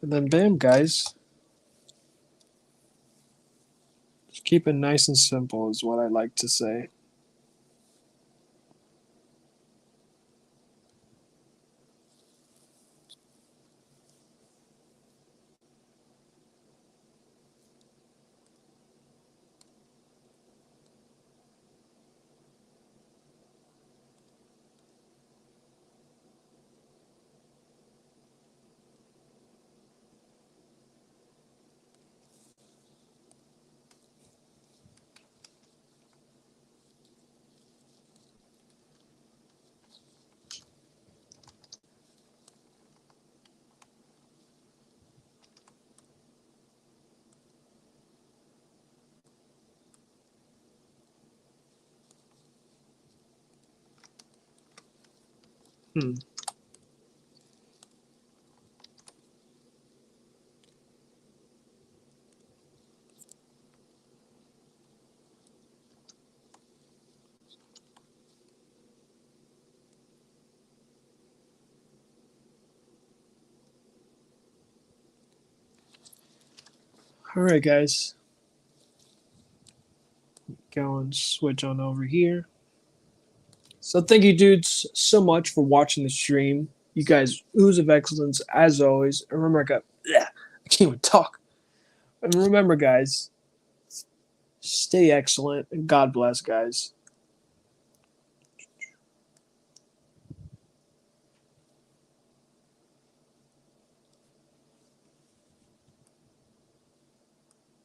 And then bam, guys. Just keep it nice and simple is what I like to say. Hmm. All right, guys. Go and switch on over here. So thank you, dudes, so much for watching the stream. You guys ooze of excellence as always. And remember, I can't even talk. And remember, guys, stay excellent and God bless, guys.